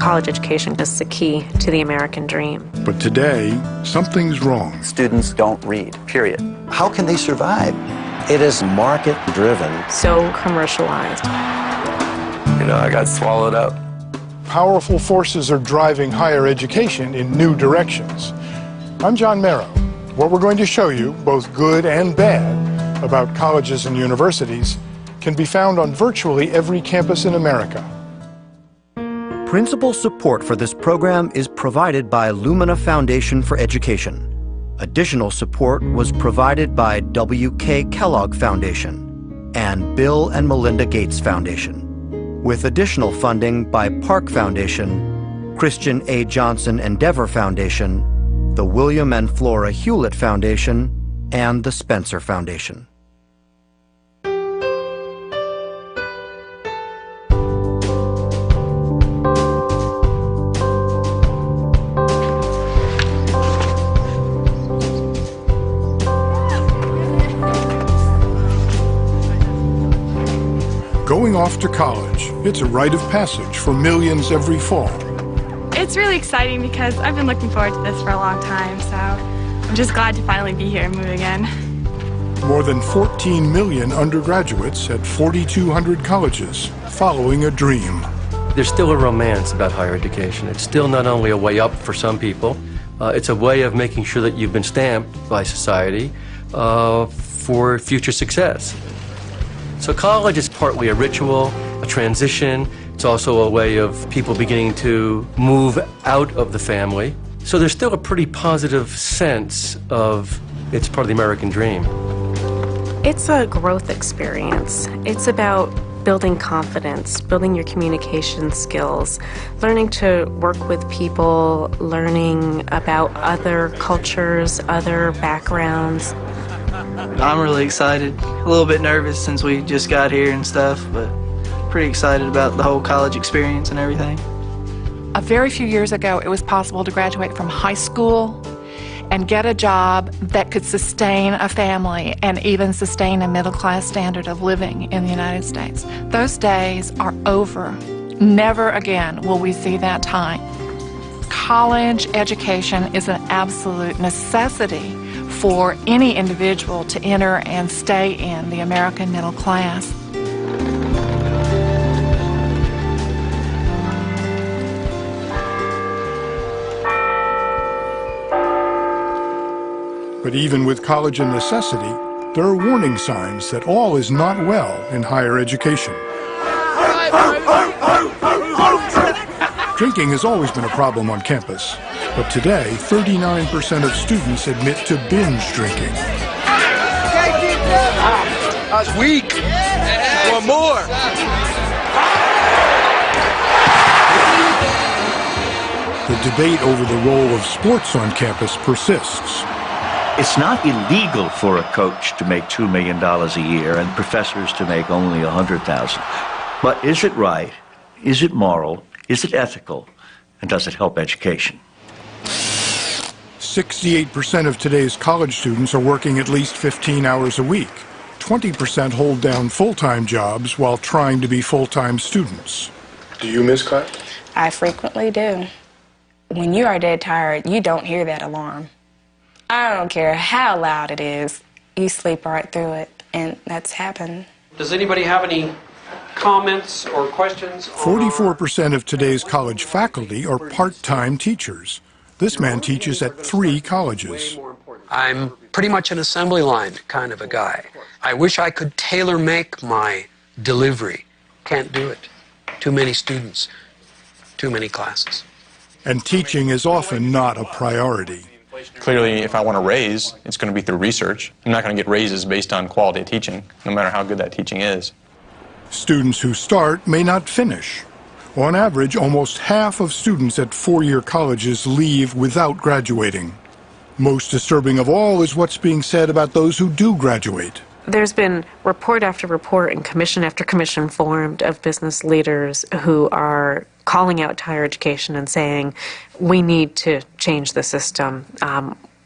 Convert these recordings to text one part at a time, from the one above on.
college education is the key to the American dream. But today, something's wrong. Students don't read, period. How can they survive? It is market-driven. So commercialized. You know, I got swallowed up. Powerful forces are driving higher education in new directions. I'm John Marrow. What we're going to show you, both good and bad, about colleges and universities can be found on virtually every campus in America. Principal support for this program is provided by Lumina Foundation for Education. Additional support was provided by W.K. Kellogg Foundation and Bill and Melinda Gates Foundation, with additional funding by Park Foundation, Christian A. Johnson Endeavor Foundation, the William and Flora Hewlett Foundation, and the Spencer Foundation. Going off to college, it's a rite of passage for millions every fall. It's really exciting because I've been looking forward to this for a long time, so I'm just glad to finally be here and moving in. More than 14 million undergraduates at 4,200 colleges, following a dream. There's still a romance about higher education. It's still not only a way up for some people, it's a way of making sure that you've been stamped by society for future success. So college is partly a ritual, a transition. It's also a way of people beginning to move out of the family. So there's still a pretty positive sense of it's part of the American dream. It's a growth experience. It's about building confidence, building your communication skills, learning to work with people, learning about other cultures, other backgrounds. I'm really excited, a little bit nervous since we just got here and stuff, but pretty excited about the whole college experience and everything. A very few years ago, it was possible to graduate from high school and get a job that could sustain a family and even sustain a middle-class standard of living in the United States. Those days are over. Never again will we see that time. College education is an absolute necessity for any individual to enter and stay in the American middle class. But even with college a necessity, there are warning signs that all is not well in higher education. Drinking has always been a problem on campus, but today 39% of students admit to binge drinking. I was weak. Want more. The debate over the role of sports on campus persists. It's not illegal for a coach to make $2 million a year and professors to make only $100,000. But is it right? Is it moral? Is it ethical? And does it help education? 68% of today's college students are working at least 15 hours a week. 20% hold down full-time jobs while trying to be full-time students. Do you miss class? I frequently do. When you are dead tired, you don't hear that alarm. I don't care how loud it is, you sleep right through it, and that's happened. Does anybody have any comments or questions? 44% of today's college faculty are part-time teachers. This man teaches at 3 colleges. I'm pretty much an assembly line kind of a guy. I wish I could tailor-make my delivery. Can't do it. Too many students, too many classes. And teaching is often not a priority. Clearly, if I want a raise, it's going to be through research. I'm not going to get raises based on quality of teaching, no matter how good that teaching is. Students who start may not finish. On average, almost half of students at 4-year colleges leave without graduating. Most disturbing of all is what's being said about those who do graduate. There's been report after report and commission after commission formed of business leaders who are calling out to higher education and saying, we need to change the system.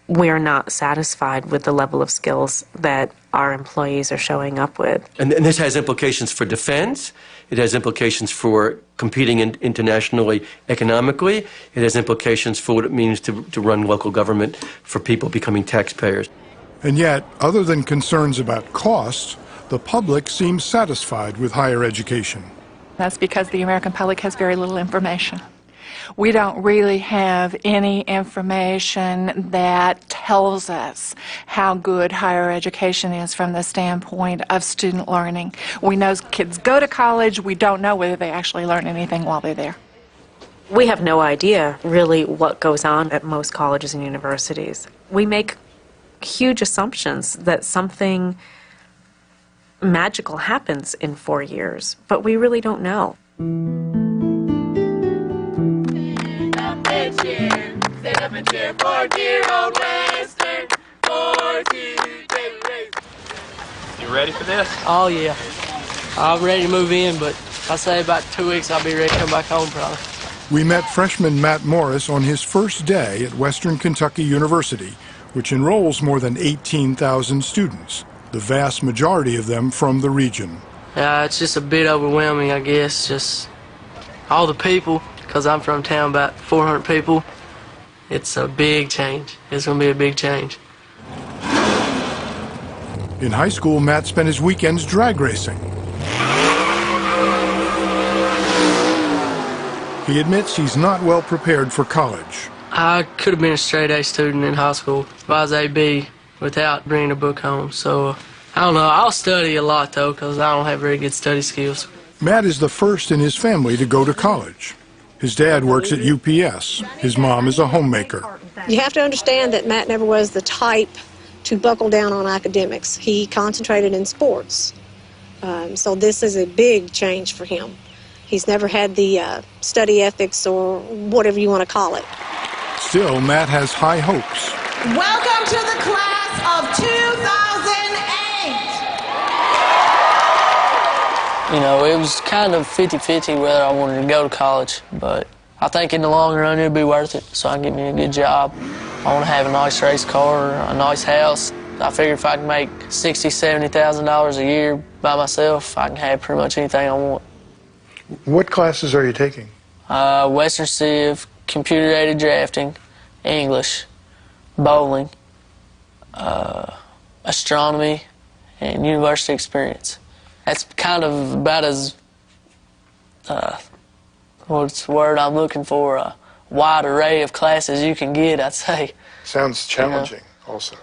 we're not satisfied with the level of skills that our employees are showing up with. And this has implications for defense. It has implications for competing internationally economically. It has implications for what it means to run local government, for people becoming taxpayers. And yet, other than concerns about cost, the public seems satisfied with higher education. That's because the American public has very little information. We don't really have any information that tells us how good higher education is from the standpoint of student learning. We know kids go to college. We don't know whether they actually learn anything while they're there. We have no idea really what goes on at most colleges and universities. We make huge assumptions that something magical happens in 4 years, but we really don't know. You ready for this? Oh yeah, I'm ready to move in, but I say about 2 weeks I'll be ready to come back home probably. We met freshman Matt Morris on his first day at Western Kentucky University, which enrolls more than 18,000 students, the vast majority of them from the region. It's just a bit overwhelming, I guess, just all the people, because I'm from town, about 400 people. It's a big change. It's going to be a big change. In high school, Matt spent his weekends drag racing. He admits he's not well prepared for college. I could have been a straight-A student in high school if I was AB without bringing a book home. So, I don't know. I'll study a lot, though, because I don't have very good study skills. Matt is the first in his family to go to college. His dad works at UPS. His mom is a homemaker. You have to understand that Matt never was the type to buckle down on academics. He concentrated in sports. So this is a big change for him. He's never had the study ethics or whatever you want to call it. Still, Matt has high hopes. Welcome to the class of 2008. You know, it was kind of 50-50 whether I wanted to go to college, but I think in the long run it'll be worth it, so I can get me a good job. I want to have a nice race car, a nice house. I figure if I can make $60,000, $70,000 a year by myself, I can have pretty much anything I want. What classes are you taking? Western Civ, computer-aided drafting, English, bowling, astronomy, and university experience. That's kind of about as, what's the word I'm looking for, a wide array of classes you can get, I'd say. Sounds challenging, also.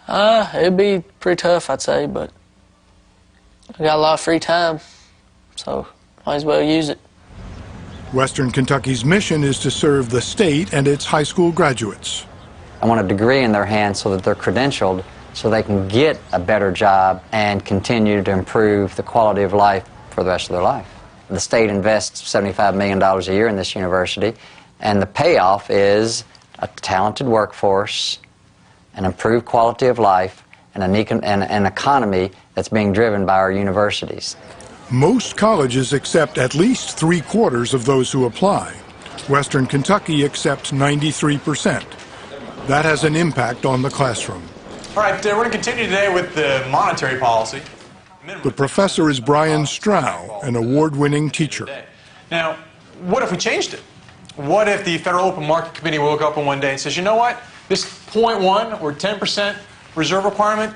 It'd be pretty tough, I'd say, but I got a lot of free time, so might as well use it. Western Kentucky's mission is to serve the state and its high school graduates. I want a degree in their hands so that they're credentialed, so they can get a better job and continue to improve the quality of life for the rest of their life. The state invests $75 million a year in this university, and the payoff is a talented workforce, an improved quality of life, and an economy that's being driven by our universities. Most colleges accept at least 3/4 of those who apply. Western Kentucky accepts 93%. That has an impact on the classroom. All right, we're going to continue today with the monetary policy. The professor is Brian Strow, an award-winning teacher. Now, what if we changed it? What if the Federal Open Market Committee woke up on one day and says, you know what, this 0.1 or 10% reserve requirement,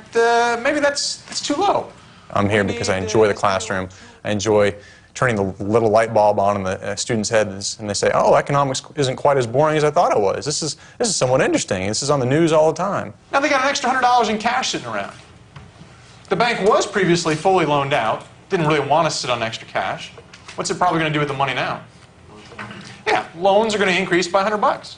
maybe that's too low. I'm here because I enjoy the classroom. I enjoy turning the little light bulb on in the students' heads, and they say, oh, economics isn't quite as boring as I thought it was. This is somewhat interesting. This is on the news all the time. Now they got an extra $100 in cash sitting around. The bank was previously fully loaned out, didn't really want to sit on extra cash. What's it probably going to do with the money now? Yeah, loans are going to increase by $100.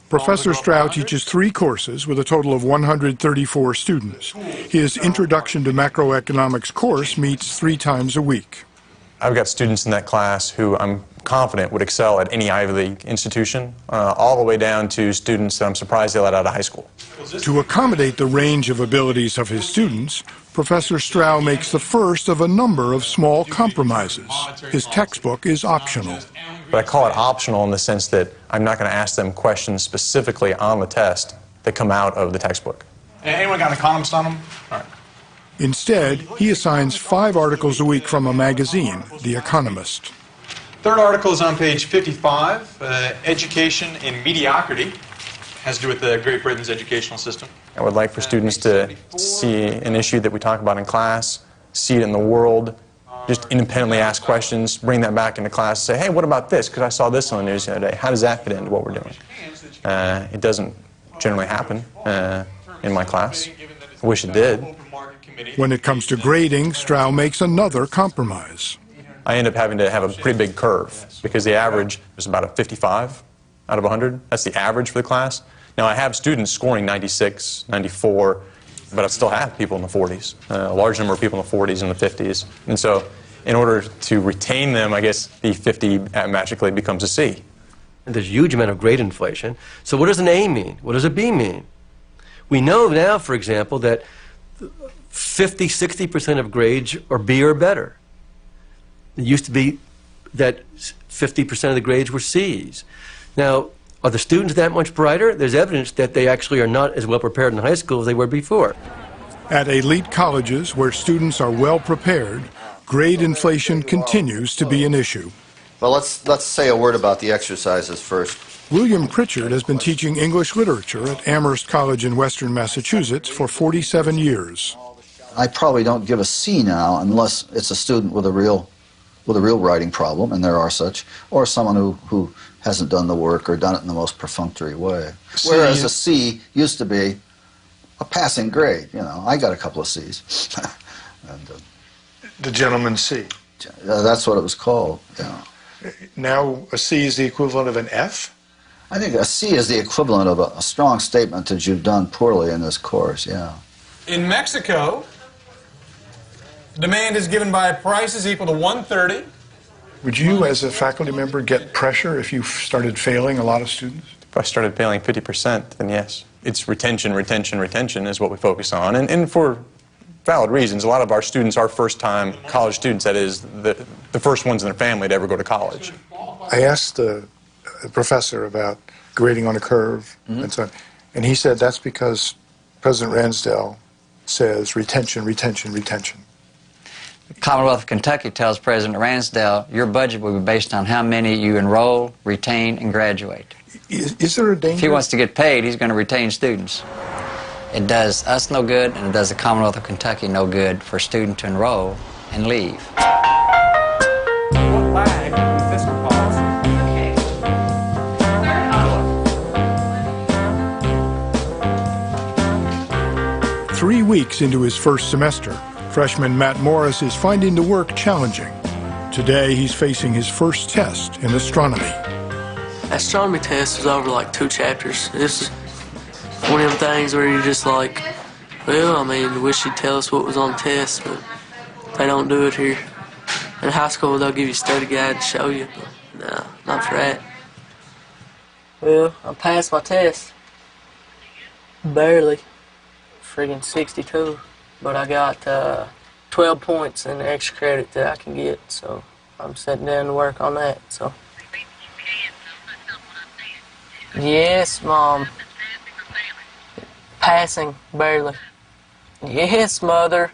Professor Strow teaches 3 courses with a total of 134 students. His Introduction to Macroeconomics course meets 3 times a week. I've got students in that class who I'm confident would excel at any Ivy League institution, all the way down to students that I'm surprised they let out of high school. To accommodate the range of abilities of his students, Professor Strow makes the first of a number of small compromises. His textbook is optional. But I call it optional in the sense that I'm not going to ask them questions specifically on the test. that come out of the textbook. Anyone got an economist on them? All right. Instead, he assigns 5 articles a week from a magazine, The Economist. Third article is on page 55, Education in Mediocrity. Has to do with Great Britain's educational system. I would like for students to see an issue that we talk about in class, see it in the world, just independently ask questions, bring that back into class, say, hey, what about this? Because I saw this on the news the other day. How does that fit into what we're doing? It doesn't generally happen in my class. I wish it did. When it comes to grading, Strow makes another compromise. I end up having to have a pretty big curve because the average is about a 55 out of 100. That's the average for the class. Now, I have students scoring 96, 94, but I still have people in the 40s, a large number of people in the 40s and the 50s. And so in order to retain them, I guess the 50 magically becomes a C. And there's a huge amount of grade inflation. So what does an A mean? What does a B mean? We know now, for example, that 50, 60% of grades are B or better. It used to be that 50% of the grades were C's. Now, are the students that much brighter? There's evidence that they actually are not as well prepared in high school as they were before. At elite colleges where students are well prepared, grade inflation continues to be an issue. Well, let's say a word about the exercises first. William Pritchard has been teaching English literature at Amherst College in Western Massachusetts for 47 years. I probably don't give a C now unless it's a student with a real writing problem, and there are such, or someone who hasn't done the work or done it in the most perfunctory way. Whereas a C used to be a passing grade. You know, I got a couple of C's. And, the gentleman's C. That's what it was called, yeah. Now a C is the equivalent of an F? I think a C is the equivalent of a strong statement that you've done poorly in this course, yeah. In Mexico, demand is given by prices equal to 130. Would you, as a faculty member, get pressure if you started failing a lot of students? If I started failing 50%, then yes. It's retention, retention, retention is what we focus on. And for valid reasons, a lot of our students are first-time college students, that is, the first ones in their family to ever go to college. I asked the professor about grading on a curve and so on, and he said that's because President Ransdell says retention, retention, retention. The Commonwealth of Kentucky tells President Ransdell your budget will be based on how many you enroll, retain, and graduate. Is there a danger? If he wants to get paid, he's going to retain students. It does us no good, and it does the Commonwealth of Kentucky no good for a student to enroll and leave. What lag does this one cause? 3 weeks into his first semester, freshman Matt Morris is finding the work challenging. Today, he's facing his first test in astronomy. Astronomy test was over like 2 chapters. This is one of them things where you're just like, well, I mean, I wish you'd tell us what was on the test, but they don't do it here. In high school, they'll give you a study guide to show you, but no, not for that. Well, I passed my test. Barely. Friggin' 62. But I got 12 points in the extra credit that I can get, so I'm sitting down to work on that, so. Yes, Mom. Passing, barely. Yes, Mother.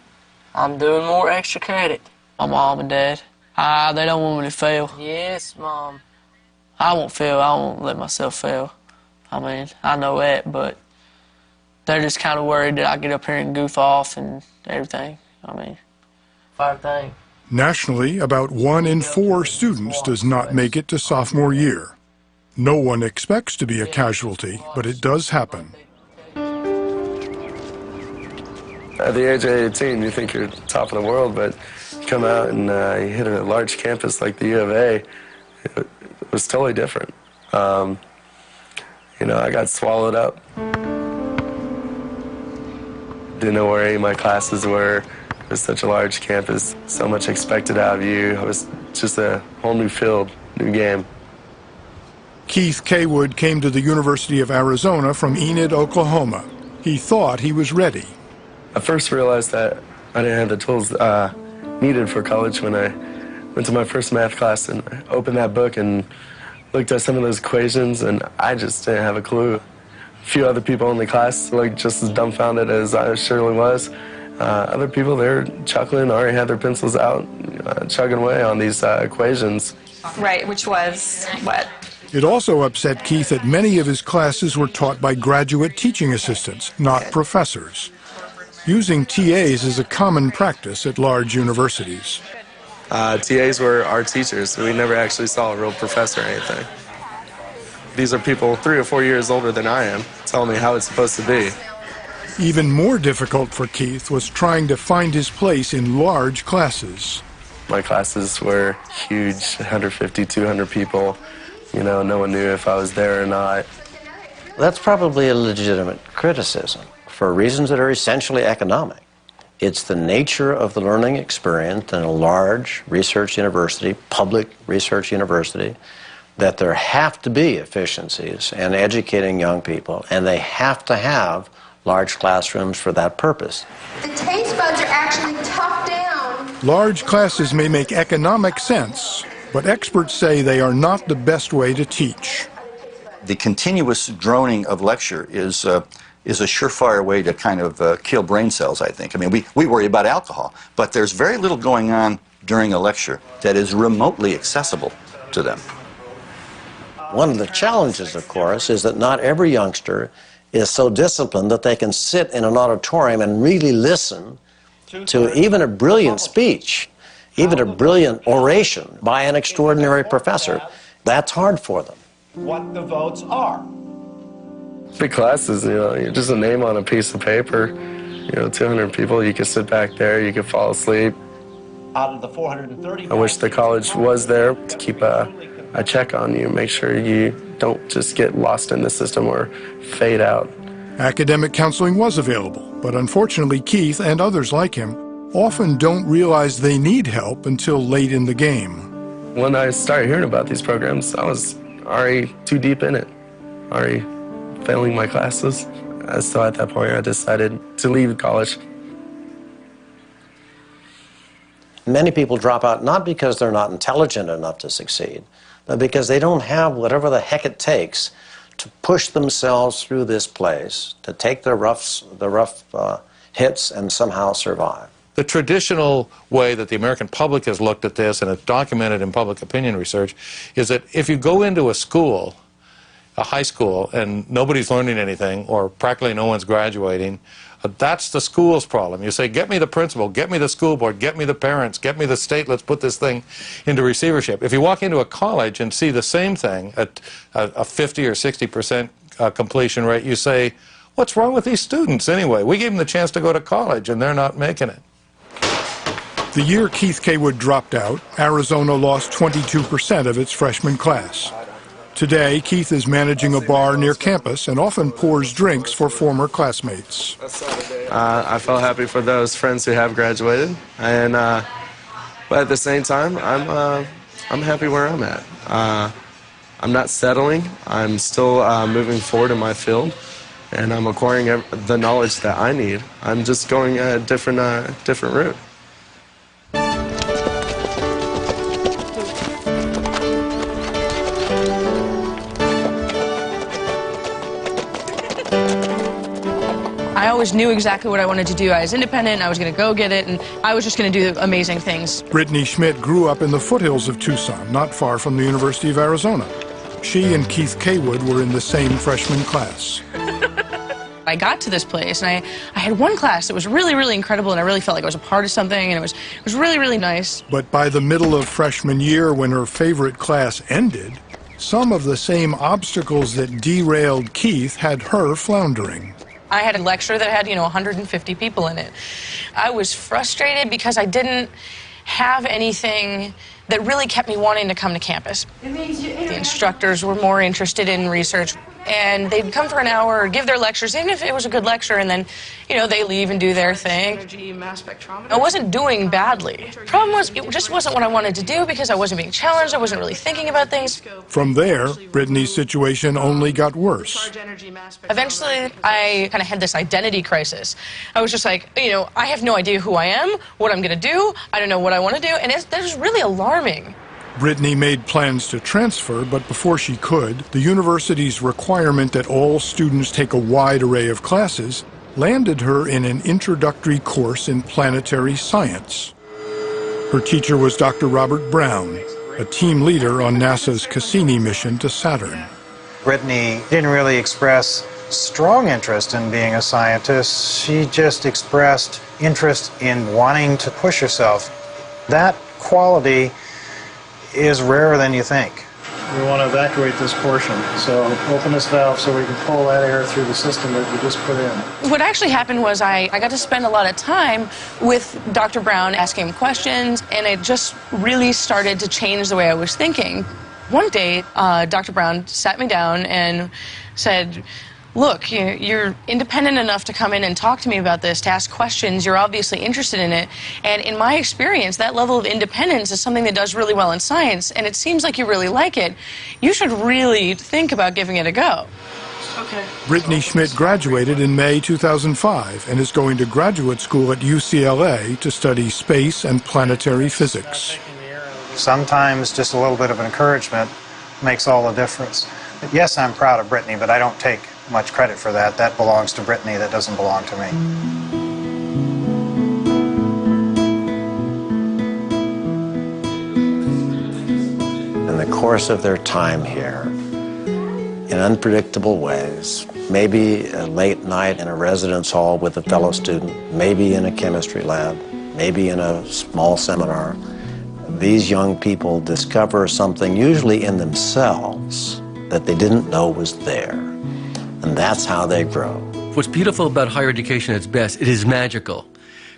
I'm doing more extra credit. My mom and dad, they don't want me to fail. Yes, Mom. I won't fail. I won't let myself fail. I mean, I know that, but they're just kind of worried that I get up here and goof off and everything. I mean, fire thing. Nationally, about 1 in 4 students does not make it to sophomore year. No one expects to be a casualty, but it does happen. At the age of 18, you think you're top of the world, but you come out and you hit a large campus like the U of A, it was totally different. You know, I got swallowed up. Didn't know where any of my classes were. It was such a large campus, so much expected out of you. It was just a whole new field, new game. Keith Kaywood came to the University of Arizona from Enid, Oklahoma. He thought he was ready. I first realized that I didn't have the tools needed for college when I went to my first math class and opened that book and looked at some of those equations, and I just didn't have a clue. few other people in the class like just as dumbfounded as I surely was. Other people, they're chuckling, already had their pencils out, chugging away on these equations. Right, which was what? It also upset Keith that many of his classes were taught by graduate teaching assistants, not professors. Using TAs is a common practice at large universities. TAs were our teachers, so we never actually saw a real professor or anything. These are people 3 or 4 years older than I am, telling me how it's supposed to be. Even more difficult for Keith was trying to find his place in large classes. My classes were huge, 150, 200 people. You know, no one knew if I was there or not. That's probably a legitimate criticism for reasons that are essentially economic. It's the nature of the learning experience in a large research university, public research university, that there have to be efficiencies in educating young people, and they have to have large classrooms for that purpose. The taste buds are actually tucked down. Large classes may make economic sense, but experts say they are not the best way to teach. The continuous droning of lecture is a surefire way to kind of kill brain cells, I think. I mean, we worry about alcohol, but there's very little going on during a lecture that is remotely accessible to them. One of the challenges, of course, is that not every youngster is so disciplined that they can sit in an auditorium and really listen to even a brilliant speech, even a brilliant oration by an extraordinary professor. That's hard for them. What the votes are. Big classes, you know, you're just a name on a piece of paper. You know, 200 people, you could sit back there, you could fall asleep. Out of the 430... I wish the college was there to keep a check on you, make sure you don't just get lost in the system or fade out. Academic counseling was available, but unfortunately Keith and others like him often don't realize they need help until late in the game. When I started hearing about these programs, I was already too deep in it, already failing my classes. So at that point, I decided to leave college. Many people drop out not because they're not intelligent enough to succeed, but because they don't have whatever the heck it takes to push themselves through this place, to take the rough hits and somehow survive. The traditional way that the American public has looked at this, and it's documented in public opinion research, is that if you go into a school, a high school, and nobody's learning anything, or practically no one's graduating, that's the school's problem. You say, get me the principal, get me the school board, get me the parents, get me the state, let's put this thing into receivership. If you walk into a college and see the same thing at a 50 or 60% completion rate, you say, what's wrong with these students anyway? We gave them the chance to go to college and they're not making it. The year Keith Cawood dropped out, Arizona lost 22% of its freshman class. Today, Keith is managing a bar near campus and often pours drinks for former classmates. I felt happy for those friends who have graduated, and but at the same time, I'm happy where I'm at. I'm not settling. I'm still moving forward in my field, and I'm acquiring the knowledge that I need. I'm just going a different route. I always knew exactly what I wanted to do. I was independent, I was going to go get it, and I was just going to do amazing things. Brittany Schmidt grew up in the foothills of Tucson, not far from the University of Arizona. She and Keith Cawood were in the same freshman class. I got to this place, and I had one class that was really, really incredible, and I really felt like I was a part of something, and it was really, really nice. But by the middle of freshman year, when her favorite class ended, some of the same obstacles that derailed Keith had her floundering. I had a lecture that had, 150 people in it. I was frustrated because I didn't have anything that really kept me wanting to come to campus. The instructors were more interested in research, and they'd come for an hour or give their lectures, even if it was a good lecture, and then, they leave and do their thing. I wasn't doing badly. The problem was, it just wasn't what I wanted to do because I wasn't being challenged, I wasn't really thinking about things. From there, Brittany's situation only got worse. Eventually, I kind of had this identity crisis. I was just like, I have no idea who I am, what I'm going to do, I don't know what I want to do, and that was really alarming. Brittany made plans to transfer, but before she could, the university's requirement that all students take a wide array of classes landed her in an introductory course in planetary science. Her teacher was Dr. Robert Brown, a team leader on NASA's Cassini mission to Saturn. Brittany didn't really express strong interest in being a scientist. She just expressed interest in wanting to push herself. That quality is rarer than you think. We want to evacuate this portion, so open this valve so we can pull that air through the system that we just put in. What actually happened was I got to spend a lot of time with Dr. Brown asking him questions, and it just really started to change the way I was thinking. One day, Dr. Brown sat me down and said, look, you're independent enough to come in and talk to me about this, to ask questions. You're obviously interested in it. And in my experience, that level of independence is something that does really well in science, and it seems like you really like it. You should really think about giving it a go. Okay. Brittany Schmidt graduated in May 2005 and is going to graduate school at UCLA to study space and planetary physics. Sometimes just a little bit of encouragement makes all the difference. But yes, I'm proud of Brittany, but I don't take much credit for that. That belongs to Brittany. That doesn't belong to me. In the course of their time here, in unpredictable ways, maybe a late night in a residence hall with a fellow student, maybe in a chemistry lab, maybe in a small seminar, these young people discover something usually in themselves that they didn't know was there. And that's how they grow. What's beautiful about higher education at its best, it is magical,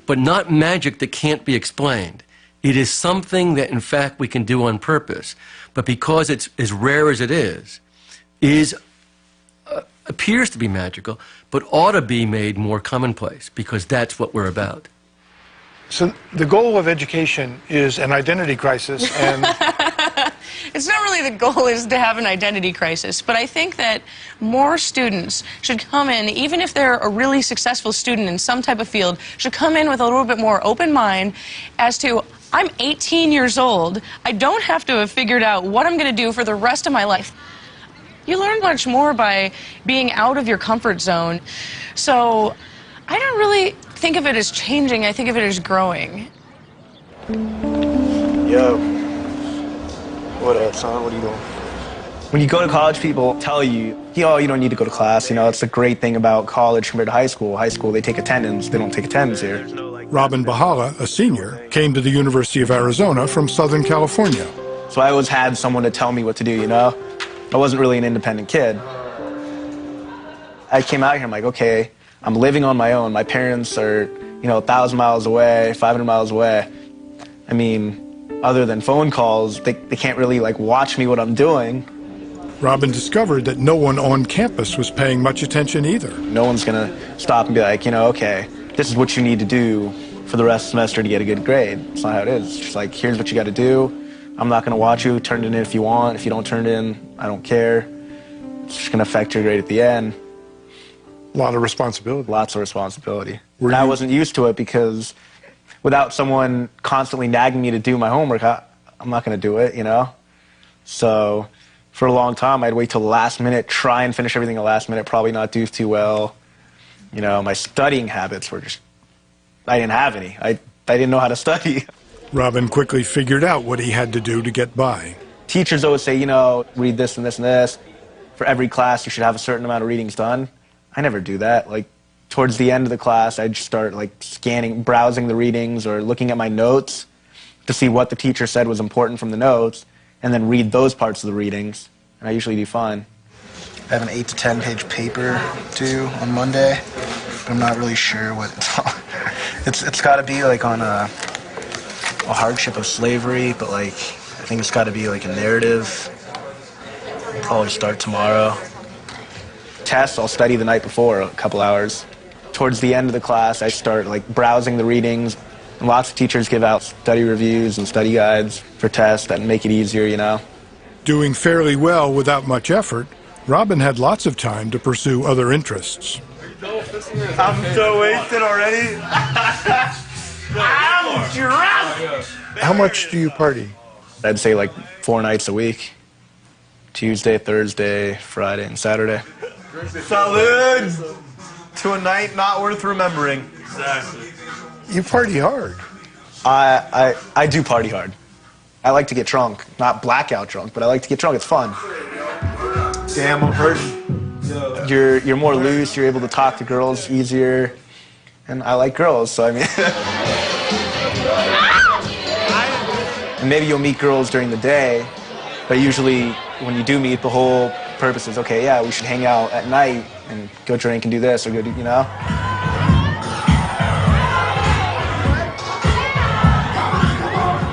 but not magic that can't be explained. It is something that, in fact, we can do on purpose. But because it's as rare as it is appears to be magical, but ought to be made more commonplace, because that's what we're about. So the goal of education is an identity crisis, and It's not really the goal is to have an identity crisis, but I think that more students should come in, even if they're a really successful student in some type of field, should come in with a little bit more open mind as to, I'm 18 years old, I don't have to have figured out what I'm going to do for the rest of my life. You learn much more by being out of your comfort zone. So I don't really think of it as changing, I think of it as growing. Yo. What up, son? What are you doing? When you go to college, people tell you, oh, you don't need to go to class. You know, it's the great thing about college compared to high school. High school, they take attendance. They don't take attendance here. Robin Bahala, a senior, came to the University of Arizona from Southern California. So I always had someone to tell me what to do, you know? I wasn't really an independent kid. I came out here, I'm like, okay, I'm living on my own. My parents are, 1,000 miles away, 500 miles away. I mean, other than phone calls, they can't really, watch me what I'm doing. Robin discovered that no one on campus was paying much attention either. No one's going to stop and be like, okay, this is what you need to do for the rest of the semester to get a good grade. It's not how it is. It's just like, here's what you got to do. I'm not going to watch you. Turn it in if you want. If you don't turn it in, I don't care. It's just going to affect your grade at the end. A lot of responsibility. Lots of responsibility. And I wasn't used to it because without someone constantly nagging me to do my homework, I'm not going to do it, So for a long time, I'd wait till the last minute, try and finish everything at the last minute, probably not do too well. My studying habits were just, I didn't have any. I didn't know how to study. Robin quickly figured out what he had to do to get by. Teachers always say, read this and this and this. For every class, you should have a certain amount of readings done. I never do that. Towards the end of the class, I'd start browsing the readings or looking at my notes to see what the teacher said was important from the notes, and then read those parts of the readings, and I usually do fine. I have an 8 to 10 page paper due on Monday, but I'm not really sure what it's got to be on a hardship of slavery, but I think it's got to be a narrative. I'll probably start tomorrow. Tests, I'll study the night before a couple hours. Towards the end of the class, I start browsing the readings. And lots of teachers give out study reviews and study guides for tests that make it easier, Doing fairly well without much effort, Robin had lots of time to pursue other interests. I'm so wasted already. I'm drunk! How much do you party? I'd say like 4 nights a week. Tuesday, Thursday, Friday, and Saturday. Salud to a night not worth remembering. Exactly. You party hard. I do party hard. I like to get drunk. Not blackout drunk, but I like to get drunk. It's fun. Damn, I'm hurting. You're more loose. You're able to talk to girls easier. And I like girls, so I mean... And maybe you'll meet girls during the day, but usually when you do meet, the whole purpose is, okay, yeah, we should hang out at night and go drink and do this or go do, you know?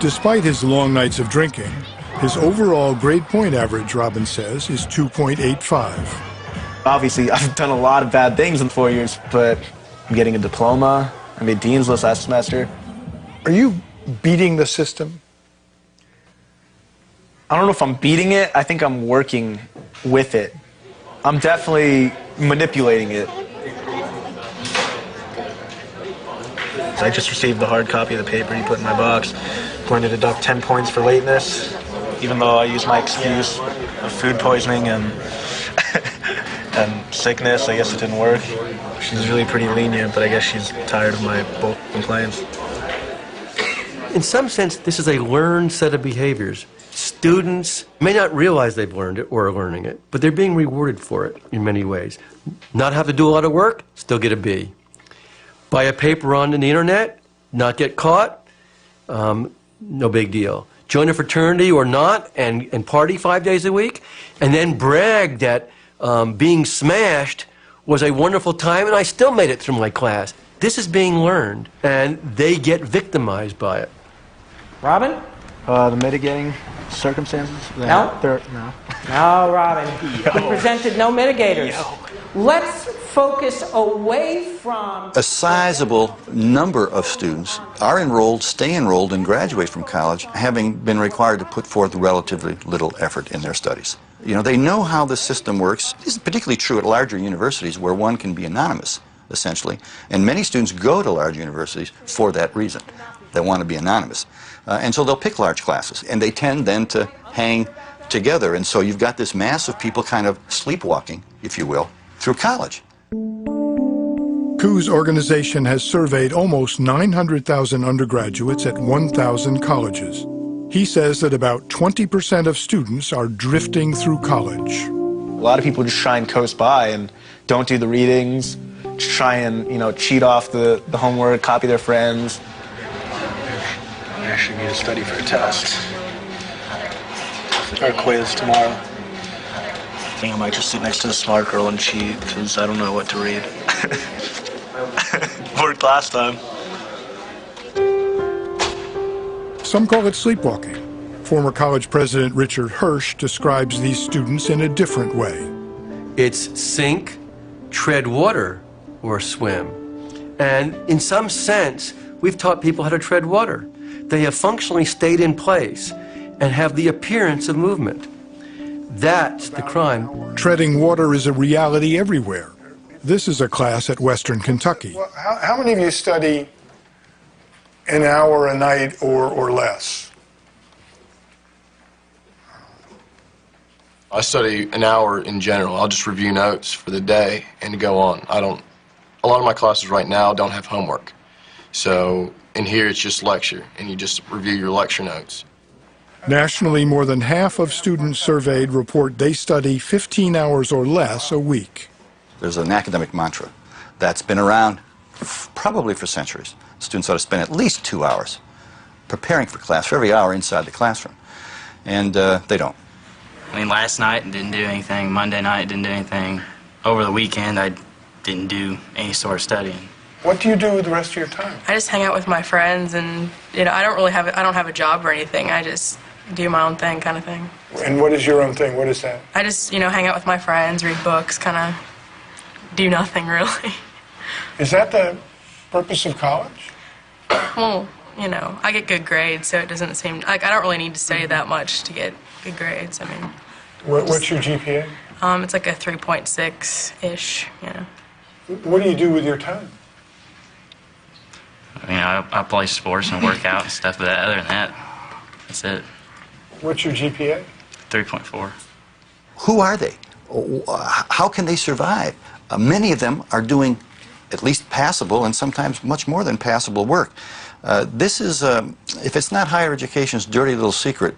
Despite his long nights of drinking, his overall grade point average, Robin says, is 2.85. Obviously, I've done a lot of bad things in 4 years, but I'm getting a diploma. I made Dean's List last semester. Are you beating the system? I don't know if I'm beating it. I think I'm working with it. I'm definitely manipulating it. I just received the hard copy of the paper you put in my box. I'm going to deduct 10 points for lateness, even though I used my excuse of food poisoning and and sickness. I guess it didn't work. She's really pretty lenient, but I guess she's tired of my complaints. In some sense, this is a learned set of behaviors. Students may not realize they've learned it or are learning it, but they're being rewarded for it in many ways. Not have to do a lot of work, still get a B. Buy a paper on the internet, not get caught, no big deal. Join a fraternity or not and party 5 days a week, and then brag that being smashed was a wonderful time and I still made it through my class. This is being learned, and they get victimized by it. Robin? The mitigating circumstances? No. No. No, Robin. You presented no mitigators. Let's focus away from... A sizable number of students are enrolled, stay enrolled, and graduate from college having been required to put forth relatively little effort in their studies. You know, they know how the system works. This is particularly true at larger universities where one can be anonymous, essentially. And many students go to large universities for that reason. They want to be anonymous. And so they'll pick large classes, and they tend then to hang together. And so you've got this mass of people kind of sleepwalking, if you will, through college. Ku's organization has surveyed almost 900,000 undergraduates at 1,000 colleges. He says that about 20% of students are drifting through college. A lot of people just try and coast by and don't do the readings, just try and, you know, cheat off the homework, copy their friends. I actually need to study for a test. Or a quiz tomorrow. I think I might just sit next to the smart girl and cheat, because I don't know what to read. Worked last time. Some call it sleepwalking. Former college president Richard Hirsch describes these students in a different way. It's sink, tread water, or swim. And in some sense, we've taught people how to tread water. They have functionally stayed in place and have the appearance of movement. That's the crime. Treading water is a reality everywhere. This is a class at Western Kentucky. Well, how many of you study an hour a night or less? I study an hour in general. I'll just review notes for the day and go on. A lot of my classes right now don't have homework. So in here it's just lecture, and you just review your lecture notes. Nationally, more than half of students surveyed report they study 15 hours or less a week. There's an academic mantra that's been around probably for centuries. Students ought to spend at least 2 hours preparing for class, for every hour inside the classroom. And they don't. I mean, last night I didn't do anything. Monday night I didn't do anything. Over the weekend I didn't do any sort of studying. What do you do with the rest of your time? I just hang out with my friends, and I don't have a job or anything. I just do my own thing, kind of thing. And what is your own thing? What is that? I just hang out with my friends, read books, kind of do nothing really. Is that the purpose of college? Well, I get good grades, so it doesn't seem like I don't really need to study that much to get good grades. I mean, what's your GPA? It's like a 3.6-ish. What do you do with your time? I mean, I play sports and work out and stuff, but other than that, that's it. What's your GPA? 3.4. Who are they? How can they survive? Many of them are doing at least passable and sometimes much more than passable work. This is, if it's not higher education's dirty little secret,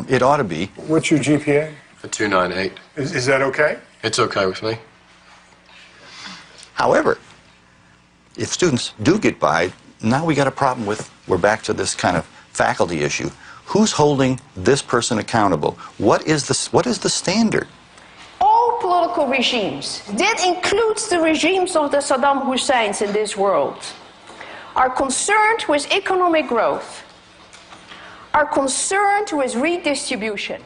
it ought to be. What's your GPA? A 2.98. Is that okay? It's okay with me. However, if students do get by, now we got a problem with, we're back to this kind of faculty issue. Who's holding this person accountable? What is the standard? All political regimes, that includes the regimes of the Saddam Husseins in this world, are concerned with economic growth, are concerned with redistribution.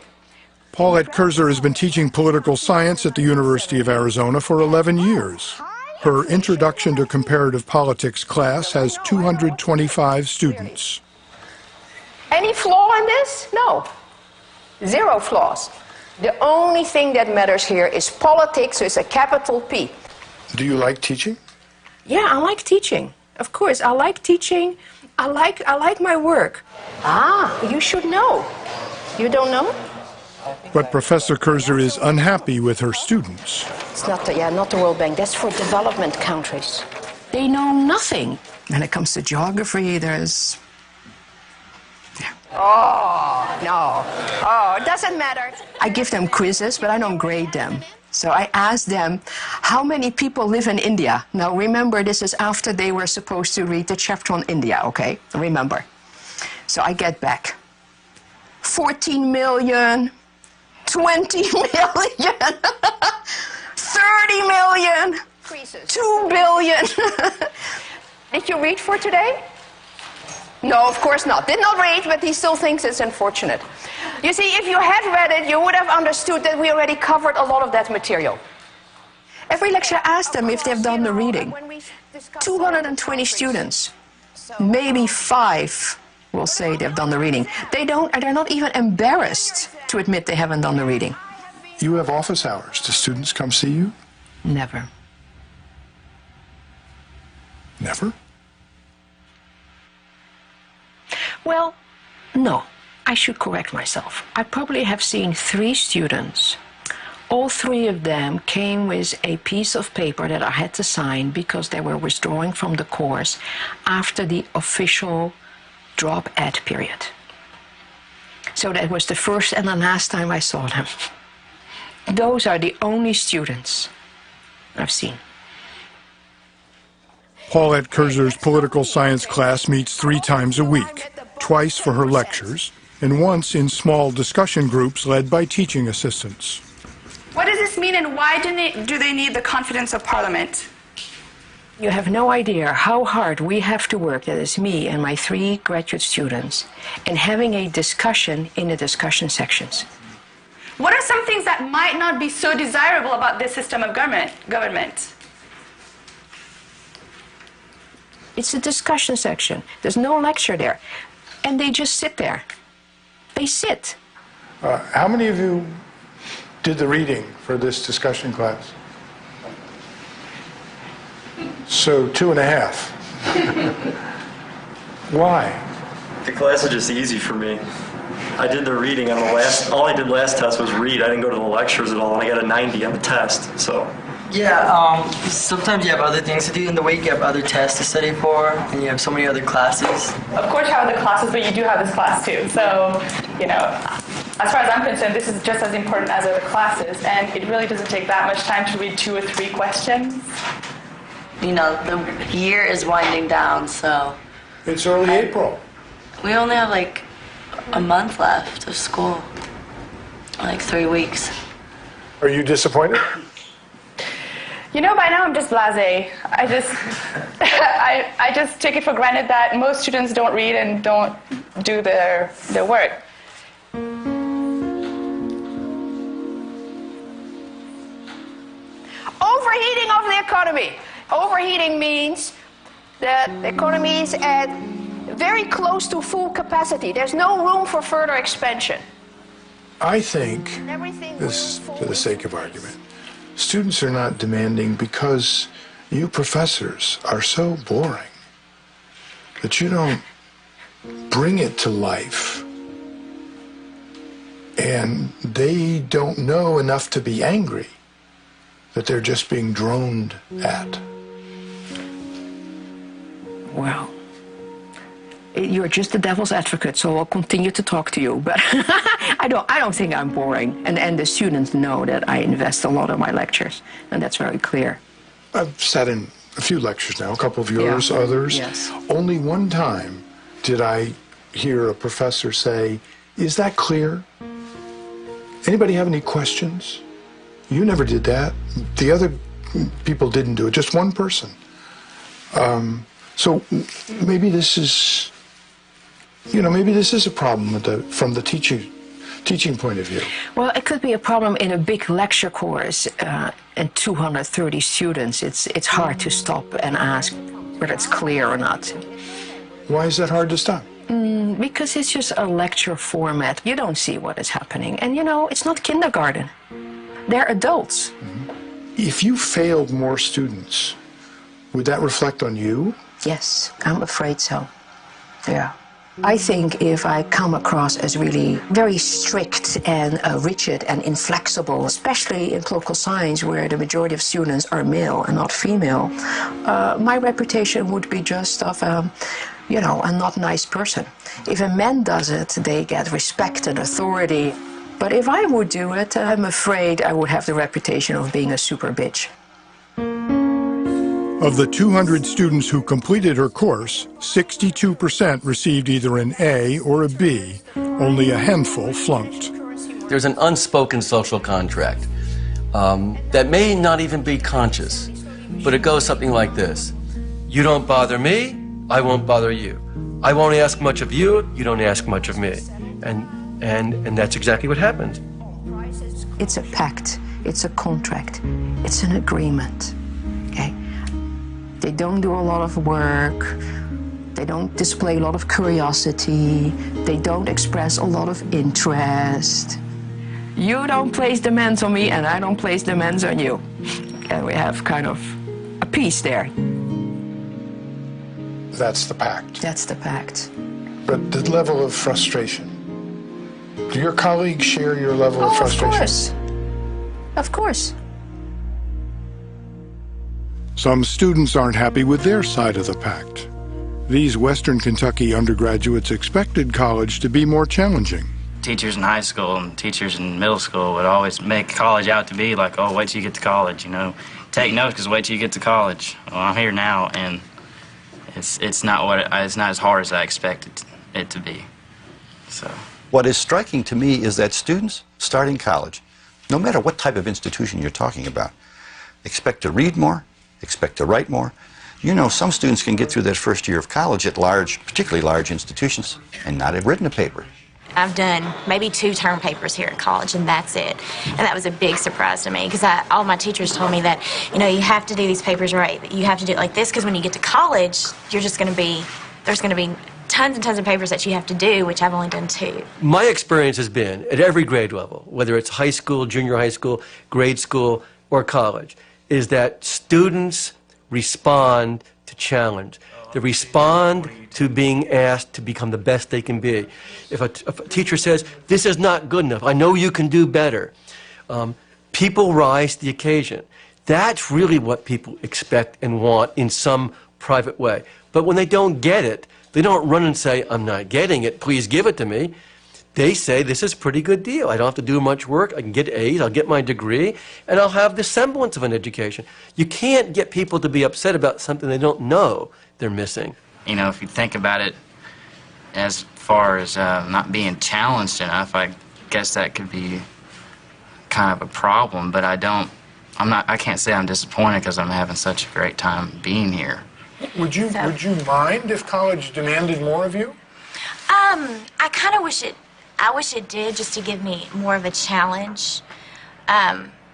Paulette Kurzer has been teaching political science at the University of Arizona for 11 years. Her Introduction to Comparative Politics class has 225 students. Any flaw in this? No. Zero flaws. The only thing that matters here is politics with a capital P. Do you like teaching? Yeah, I like teaching. Of course, I like teaching. I like my work. Ah, you should know. You don't know? But Professor Kurzer is unhappy with her students. It's not the World Bank. That's for development countries. They know nothing. When it comes to geography, there's... Oh, no. Oh, it doesn't matter. I give them quizzes, but I don't grade them. So I ask them, how many people live in India? Now, remember, this is after they were supposed to read the chapter on India, okay? Remember. So I get back 14 million, 20 million, 30 million, 2 billion. Did you read for today? No, of course not. Did not read, but he still thinks it's unfortunate. You see, if you had read it, you would have understood that we already covered a lot of that material. Every lecture asks them if they've done the reading. 220 students, maybe 5 will say they've done the reading. They're not even embarrassed to admit they haven't done the reading. You have office hours. Do students come see you? Never. Never? Well, no. I should correct myself. I probably have seen 3 students. All 3 of them came with a piece of paper that I had to sign because they were withdrawing from the course after the official drop-ed period. So that was the first and the last time I saw them. Those are the only students I've seen. Paulette Kurzer's political science class meets 3 times a week, twice for her lectures, and once in small discussion groups led by teaching assistants. What does this mean, and why do they need the confidence of Parliament? You have no idea how hard we have to work, that is me and my 3 graduate students, in having a discussion in the discussion sections. What are some things that might not be so desirable about this system of government? It's a discussion section. There's no lecture there. And they just sit there. They sit. How many of you did the reading for this discussion class? So 2.5. Why? The class is just easy for me. I did the reading on the last, all I did last test was read. I didn't go to the lectures at all, and I got a 90 on the test, so. Yeah, sometimes you have other things to do in the week. You have other tests to study for, and you have so many other classes. Of course you have other classes, but you do have this class too. So, you know, as far as I'm concerned, this is just as important as other classes, and it really doesn't take that much time to read 2 or 3 questions. You know, the year is winding down, so. It's early April. We only have like a month left of school, like 3 weeks. Are you disappointed? You know, by now I'm just blasé. I just take it for granted that most students don't read and don't do their work. Overheating of the economy. Overheating means that the economy is at very close to full capacity. There's no room for further expansion. I think, this is for the sake of argument, students are not demanding because you professors are so boring that you don't bring it to life and they don't know enough to be angry, that they're just being droned at. Well, you're just the devil's advocate, so I'll continue to talk to you. But I don't think I'm boring, and the students know that I invest a lot in my lectures, and that's very clear. I've sat in a few lectures now, a couple of yours, others. Yes. Only one time did I hear a professor say, "Is that clear? Anybody have any questions?" You never did that. The other people didn't do it, just one person. So maybe this is, maybe this is a problem from the teaching point of view. Well, it could be a problem in a big lecture course and 230 students. It's hard to stop and ask whether it's clear or not. Why is that hard to stop? Because it's just a lecture format. You don't see what is happening. And it's not kindergarten. They're adults. If you failed more students, would that reflect on you? Yes, I'm afraid so. Yeah. I think if I come across as really very strict and rigid and inflexible, especially in political science where the majority of students are male and not female, my reputation would be just of a not nice person. If a man does it, they get respect and authority. But if I would do it, I'm afraid I would have the reputation of being a super bitch. Of the 200 students who completed her course, 62% received either an A or a B. Only a handful flunked. There's an unspoken social contract that may not even be conscious, but it goes something like this. You don't bother me, I won't bother you. I won't ask much of you, you don't ask much of me. And that's exactly what happened. It's a pact, it's a contract, it's an agreement, okay? They don't do a lot of work, they don't display a lot of curiosity, they don't express a lot of interest. You don't place demands on me and I don't place demands on you. And we have kind of a peace there. That's the pact. That's the pact. But the level of frustration. Do your colleagues share your level of frustration? Of course. Of course. Some students aren't happy with their side of the pact. These Western Kentucky undergraduates expected college to be more challenging. Teachers in high school and teachers in middle school would always make college out to be like, oh, wait till you get to college, Take notes because wait till you get to college. Well, I'm here now, and it's not as hard as I expected it to be. So. What is striking to me is that students starting college, no matter what type of institution you're talking about, expect to read more, expect to write more. Some students can get through that first year of college at particularly large institutions, and not have written a paper. I've done maybe 2 term papers here at college, and that's it. And that was a big surprise to me, because all my teachers told me that, you have to do these papers right. You have to do it like this, because when you get to college, there's going to be tons and tons of papers that you have to do, which I've only done 2. My experience has been at every grade level, whether it's high school, junior high school, grade school, or college, is that students respond to challenge. They respond to being asked to become the best they can be. If a teacher says, this is not good enough, I know you can do better, people rise to the occasion. That's really what people expect and want in some private way. But when they don't get it, they don't run and say, I'm not getting it, please give it to me. They say, this is a pretty good deal. I don't have to do much work. I can get A's, I'll get my degree, and I'll have the semblance of an education. You can't get people to be upset about something they don't know they're missing. If you think about it as far as not being challenged enough, I guess that could be kind of a problem, but I can't say I'm disappointed because I'm having such a great time being here. Would you mind if college demanded more of you? I kind of wish it did, just to give me more of a challenge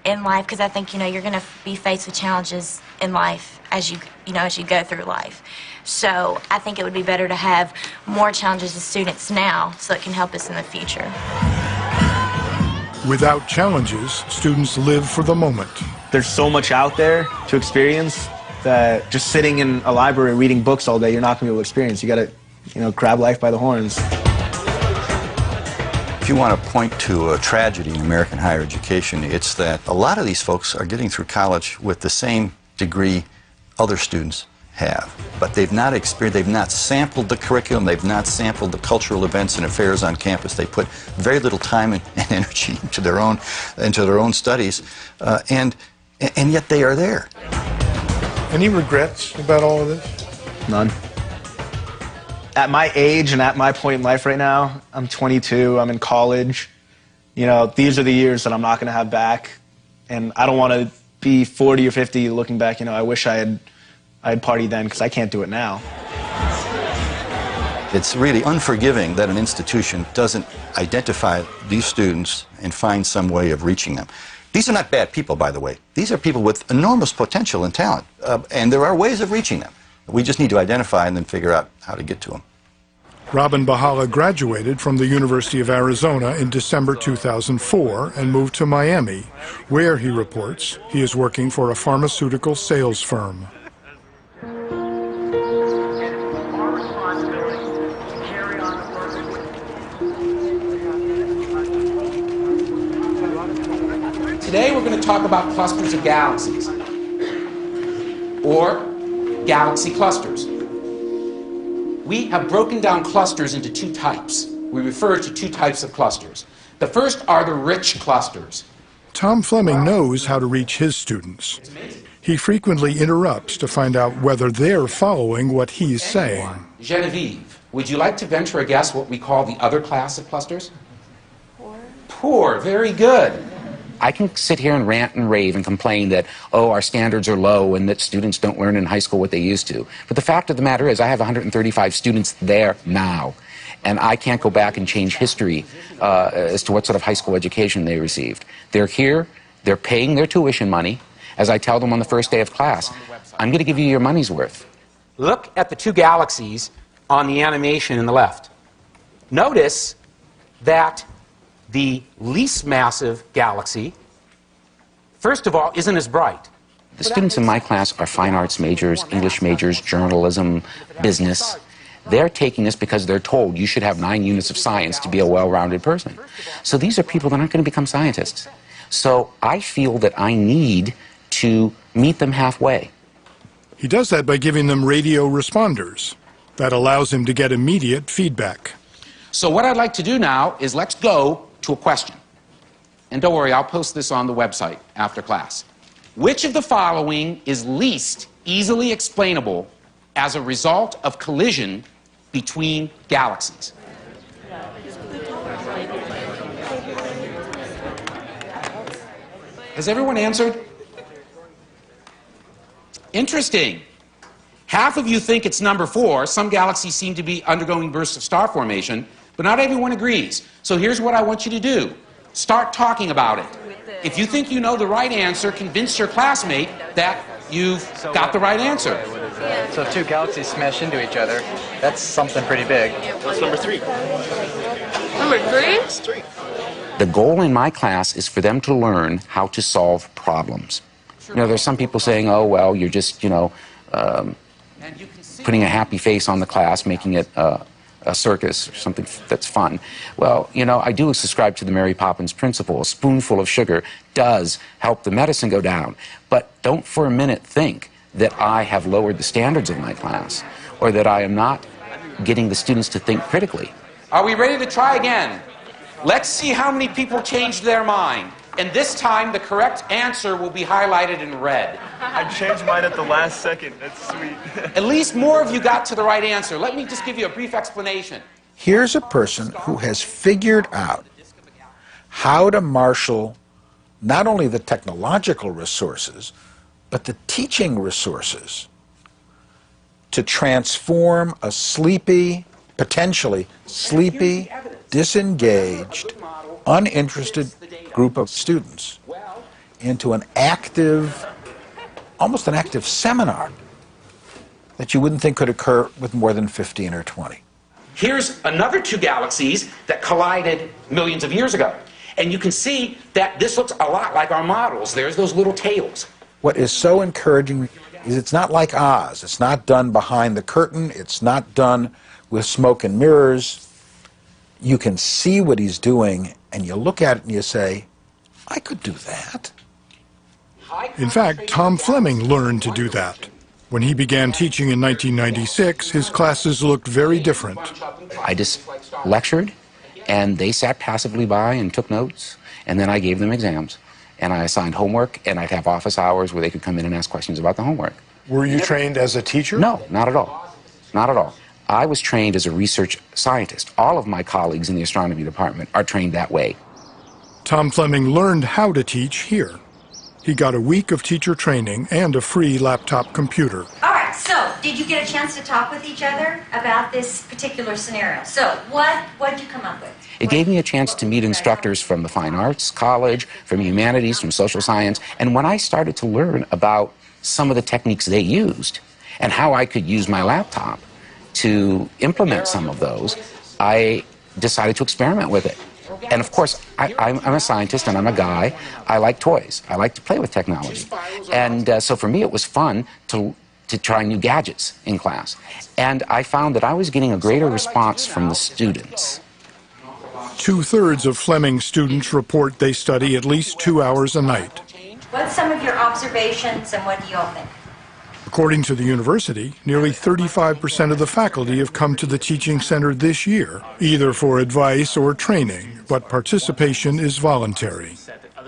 in life, because I think you're going to be faced with challenges in life as you go through life. So I think it would be better to have more challenges as students now, so it can help us in the future. Without challenges, students live for the moment. There's so much out there to experience that just sitting in a library reading books all day, you're not going to be able to experience. You got to, grab life by the horns. If you want to point to a tragedy in American higher education, it's that a lot of these folks are getting through college with the same degree other students have, but they've not experienced, they've not sampled the curriculum, they've not sampled the cultural events and affairs on campus. They put very little time and energy into their own studies, and yet they are there. Any regrets about all of this? None. At my age and at my point in life right now, I'm 22, I'm in college. You know, these are the years that I'm not going to have back, and I don't want to be 40 or 50 looking back, you know, I wish I had partied then, because I can't do it now. It's really unforgiving that an institution doesn't identify these students and find some way of reaching them. These are not bad people, by the way. These are people with enormous potential and talent, and there are ways of reaching them. We just need to identify and then figure out how to get to them. Robin Bahala graduated from the University of Arizona in December 2004 and moved to Miami, where, he reports, he is working for a pharmaceutical sales firm. Today we're going to talk about clusters of galaxies, or galaxy clusters. We have broken down clusters into two types. We refer to two types of clusters. The first are the rich clusters. Tom Fleming knows how to reach his students. He frequently interrupts to find out whether they're following what he's saying. Genevieve, would you like to venture a guess what we call the other class of clusters? Poor, very good. I can sit here and rant and rave and complain that, oh, our standards are low and that students don't learn in high school what they used to. But the fact of the matter is I have 135 students there now, and I can't go back and change history as to what sort of high school education they received. They're here, they're paying their tuition money. As I tell them on the first day of class, I'm going to give you your money's worth. Look at the two galaxies on the animation in the left. Notice that the least massive galaxy, first of all, isn't as bright. The students in my class are fine arts majors, English majors, journalism, business. They're taking this because they're told you should have 9 units of science to be a well-rounded person. So these are people that aren't going to become scientists. So I feel that I need to meet them halfway. He does that by giving them radio responders. That allows him to get immediate feedback. So what I'd like to do now is let's go to a question. And don't worry, I'll post this on the website after class. Which of the following is least easily explainable as a result of collision between galaxies? Has everyone answered? Interesting. Half of you think it's number 4. Some galaxies seem to be undergoing bursts of star formation, but not everyone agrees. So here's what I want you to do. Start talking about it. If you think you know the right answer, convince your classmate that you've got the right answer. So if two galaxies smash into each other, that's something pretty big. What's number 3? Number 3? The goal in my class is for them to learn how to solve problems. You know, there's some people saying, oh, well, you're just, you know, putting a happy face on the class, making it a circus or something that's fun. Well, you know, I do subscribe to the Mary Poppins principle. A spoonful of sugar does help the medicine go down. But don't for a minute think that I have lowered the standards of my class or that I am not getting the students to think critically. Are we ready to try again? Let's see how many people changed their mind. And this time, the correct answer will be highlighted in red. I changed mine at the last second. That's sweet. At least more of you got to the right answer. Let me just give you a brief explanation. Here's a person who has figured out how to marshal not only the technological resources, but the teaching resources to transform a sleepy, potentially sleepy, disengaged, uninterested group of students into an active, almost an active seminar that you wouldn't think could occur with more than 15 or 20. Here's another 2 galaxies that collided millions of years ago. And you can see that this looks a lot like our models. There's those little tails. What is so encouraging is it's not like Oz. It's not done behind the curtain. It's not done with smoke and mirrors. you can see what he's doing, and you look at it and you say, I could do that. In fact, Tom Fleming learned to do that. When he began teaching in 1996, his classes looked very different. I just lectured, and they sat passively by and took notes, and then I gave them exams. And I assigned homework, and I'd have office hours where they could come in and ask questions about the homework. Were you trained as a teacher? No, not at all. Not at all. I was trained as a research scientist. All of my colleagues in the astronomy department are trained that way. Tom Fleming learned how to teach here. He got a week of teacher training and a free laptop computer. All right, so did you get a chance to talk with each other about this particular scenario? So what did you come up with? It gave me a chance to meet instructors from the Fine Arts College, from humanities, from social science, and when I started to learn about some of the techniques they used and how I could use my laptop to implement some of those, I decided to experiment with it. And of course, I'm a scientist and I'm a guy. I like toys. I like to play with technology. And so for me, it was fun to try new gadgets in class. And I found that I was getting a greater response from the students. 2/3 of Fleming students report they study at least 2 hours a night. What's some of your observations and what do you all think? According to the university, nearly 35% of the faculty have come to the teaching center this year, either for advice or training, but participation is voluntary.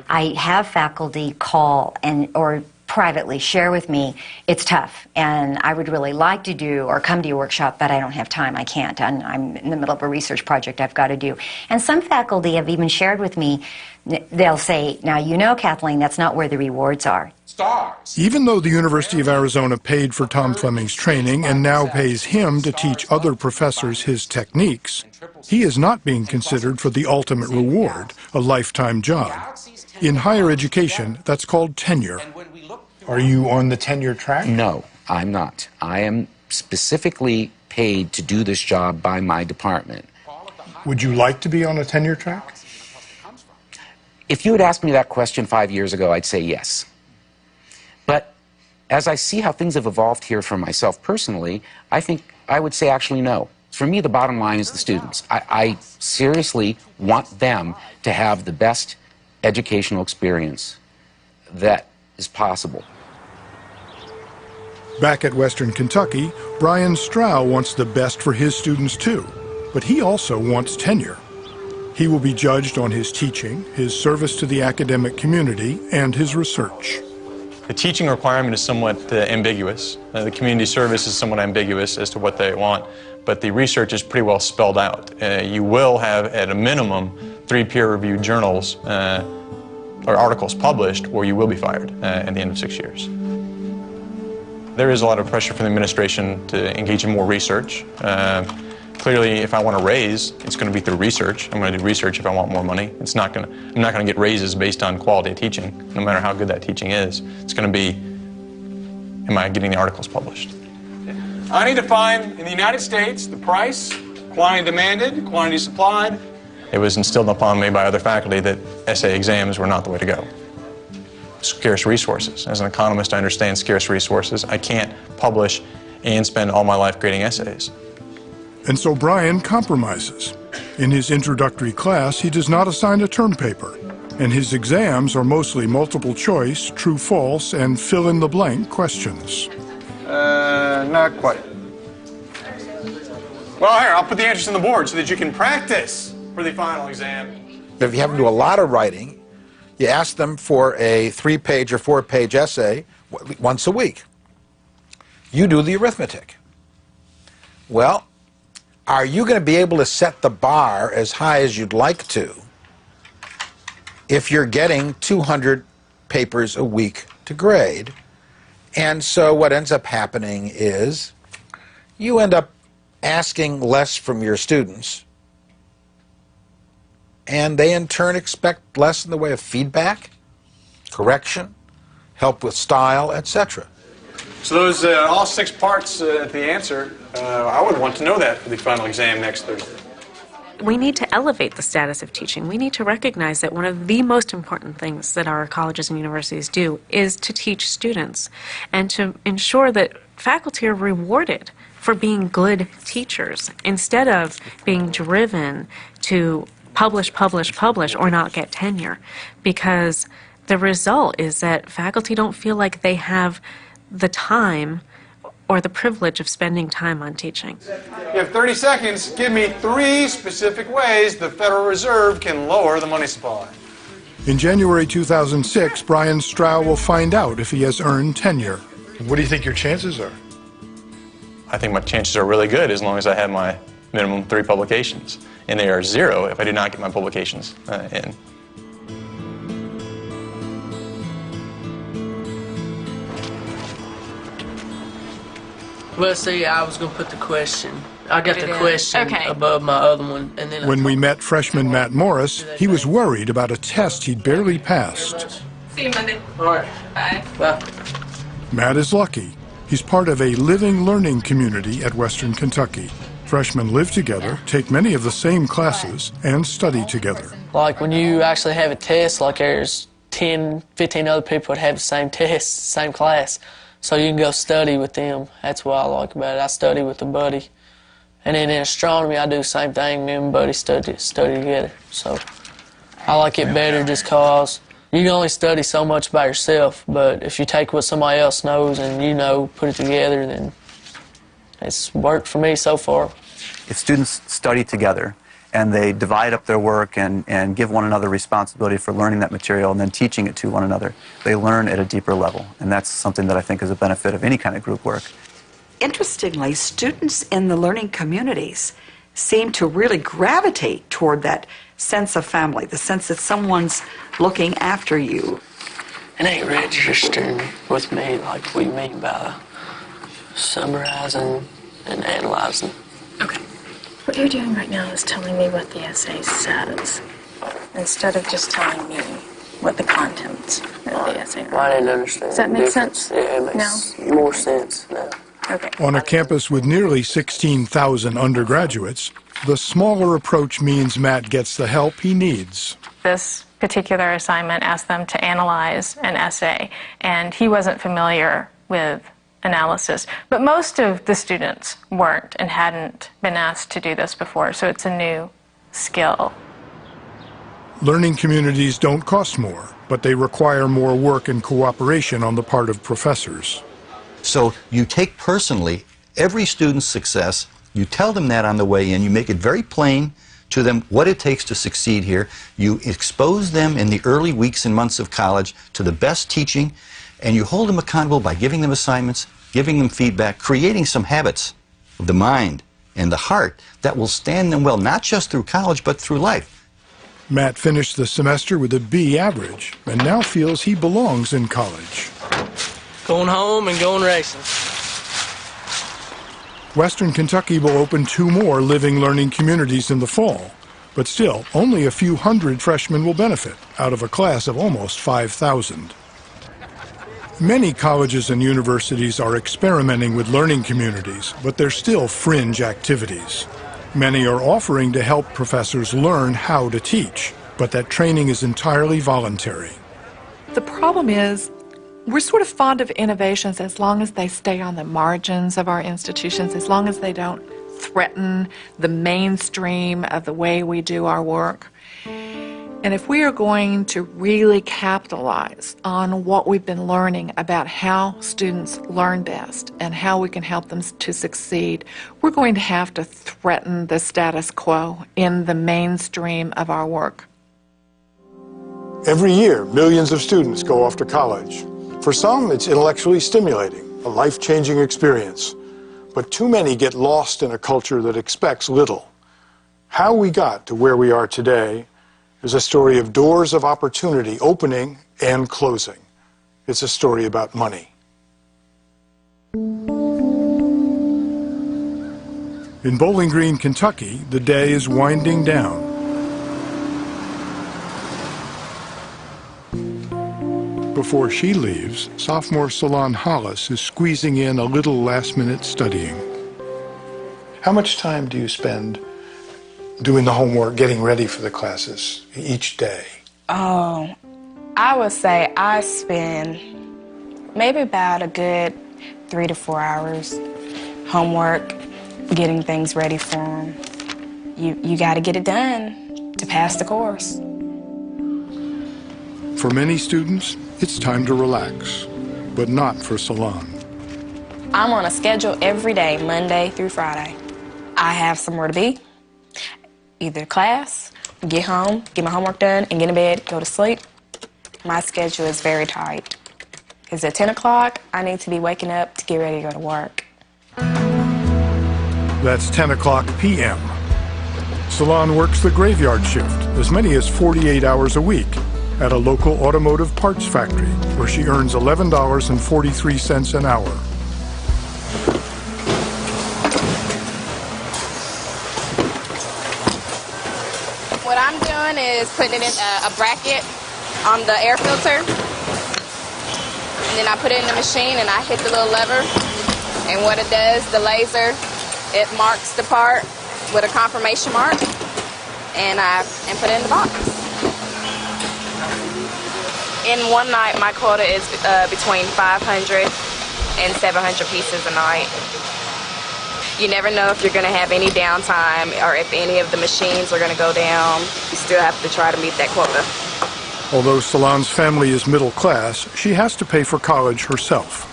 I have faculty call or privately share with me, it's tough, and I would really like to do or come to your workshop, but I don't have time, I can't, and I'm in the middle of a research project I've got to do. And some faculty have even shared with me, they'll say, now you know, Kathleen, that's not where the rewards are. Even though the University of Arizona paid for Tom Fleming's training and now pays him to teach other professors his techniques, he is not being considered for the ultimate reward, a lifetime job. In higher education, that's called tenure. Are you on the tenure track? No, I'm not. I am specifically paid to do this job by my department. Would you like to be on a tenure track? If you had asked me that question 5 years ago, I'd say yes. But as I see how things have evolved here for myself personally, I think I would say actually no. For me, the bottom line is the students. I seriously want them to have the best educational experience that is possible. Back at Western Kentucky, Brian Strow wants the best for his students too, but he also wants tenure. He will be judged on his teaching, his service to the academic community, and his research. The teaching requirement is somewhat ambiguous. The community service is somewhat ambiguous as to what they want, but the research is pretty well spelled out. You will have, at a minimum, 3 peer-reviewed journals or articles published, or you will be fired at the end of 6 years. There is a lot of pressure from the administration to engage in more research. Clearly, if I want to raise, it's going to be through research. I'm going to do research if I want more money. I'm not going to get raises based on quality of teaching, no matter how good that teaching is. It's going to be, am I getting the articles published? I need to find, in the United States, the price, quantity demanded, quantity supplied. It was instilled upon me by other faculty that essay exams were not the way to go. Scarce resources. As an economist, I understand scarce resources. I can't publish and spend all my life grading essays. And so Brian compromises. In his introductory class, he does not assign a term paper, and his exams are mostly multiple choice, true, false, and fill-in-the-blank questions. Not quite. Well, here, I'll put the answers on the board so that you can practice for the final exam. If you have them do a lot of writing, you ask them for a 3-page or 4-page essay once a week. You do the arithmetic. Well, are you going to be able to set the bar as high as you'd like to if you're getting 200 papers a week to grade? And so what ends up happening is you end up asking less from your students, and they in turn expect less in the way of feedback, correction, help with style, etc. So those all 6 parts at the answer, I would want to know that for the final exam next Thursday. We need to elevate the status of teaching. We need to recognize that one of the most important things that our colleges and universities do is to teach students and to ensure that faculty are rewarded for being good teachers instead of being driven to publish, publish, publish, or not get tenure, because the result is that faculty don't feel like they have the time or the privilege of spending time on teaching. You have 30 seconds. Give me 3 specific ways the Federal Reserve can lower the money supply. In January 2006, Brian Strow will find out if he has earned tenure. What do you think your chances are? I think my chances are really good as long as I have my minimum 3 publications. And they are 0 if I do not get my publications in. Well, see, I was going to put the question. I got the question above my other one, and then When we met freshman Matt Morris, he was worried about a test he'd barely passed. See you Monday. All right. Bye. Bye. Matt is lucky. He's part of a living learning community at Western Kentucky. Freshmen live together, take many of the same classes, and study together. Like when you actually have a test, like there's 10, 15 other people that have the same test, same class. So you can go study with them. That's what I like about it. I study with a buddy. And then in astronomy, I do the same thing. Me and my buddy study together. So I like it better just because you can only study so much by yourself. But if you take what somebody else knows and you know, put it together, then it's worked for me so far. If students study together and they divide up their work and give one another responsibility for learning that material and then teaching it to one another, they learn at a deeper level. And that's something that I think is a benefit of any kind of group work. Interestingly, students in the learning communities seem to really gravitate toward that sense of family, the sense that someone's looking after you. It ain't registering with me like we mean by summarizing and analyzing. Okay. What you're doing right now is telling me what the essay says, instead of just telling me what the contents of the essay are. I didn't understand. Does that make sense? Yeah, it makes more sense now. Okay. On a campus with nearly 16,000 undergraduates, the smaller approach means Matt gets the help he needs. This particular assignment asked them to analyze an essay, and he wasn't familiar with analysis. But most of the students weren't and hadn't been asked to do this before, so it's a new skill. Learning communities don't cost more, but they require more work and cooperation on the part of professors. So you take personally every student's success, you tell them that on the way in, you make it very plain to them what it takes to succeed here. You expose them in the early weeks and months of college to the best teaching, and you hold them accountable by giving them assignments, giving them feedback, creating some habits of the mind and the heart that will stand them well, not just through college, but through life. Matt finished the semester with a B average and now feels he belongs in college. Going home and going racing. Western Kentucky will open 2 more living learning communities in the fall, but still, only a few hundred freshmen will benefit out of a class of almost 5,000. Many colleges and universities are experimenting with learning communities, but they're still fringe activities. Many are offering to help professors learn how to teach, but that training is entirely voluntary. The problem is, we're sort of fond of innovations as long as they stay on the margins of our institutions, as long as they don't threaten the mainstream of the way we do our work. And if we are going to really capitalize on what we've been learning about how students learn best and how we can help them to succeed, we're going to have to threaten the status quo in the mainstream of our work. Every year, millions of students go off to college. For some, it's intellectually stimulating, a life-changing experience. But too many get lost in a culture that expects little. How we got to where we are today is a story of doors of opportunity opening and closing. It's a story about money. In Bowling Green, Kentucky, the day is winding down. Before she leaves, sophomore Solon Hollis is squeezing in a little last-minute studying. How much time do you spend doing the homework, getting ready for the classes each day? I would say I spend maybe about a good 3 to 4 hours homework, getting things ready for them. you got to get it done to pass the course. For many students, it's time to relax, but not for Solange. I'm on a schedule every day, Monday through Friday. I have somewhere to be, either class, get home, get my homework done, and get in bed, go to sleep. My schedule is very tight. Because at 10 o'clock, I need to be waking up to get ready to go to work. That's 10 o'clock p.m. Solange works the graveyard shift, as many as 48 hours a week, at a local automotive parts factory, where she earns $11.43 an hour. What I'm doing is putting it in a bracket on the air filter. And then I put it in the machine and I hit the little lever. And what it does, the laser, it marks the part with a confirmation mark. And put it in the box. In one night, my quota is between 500 and 700 pieces a night. You never know if you're going to have any downtime or if any of the machines are going to go down. You still have to try to meet that quota. Although Solange's family is middle class, she has to pay for college herself.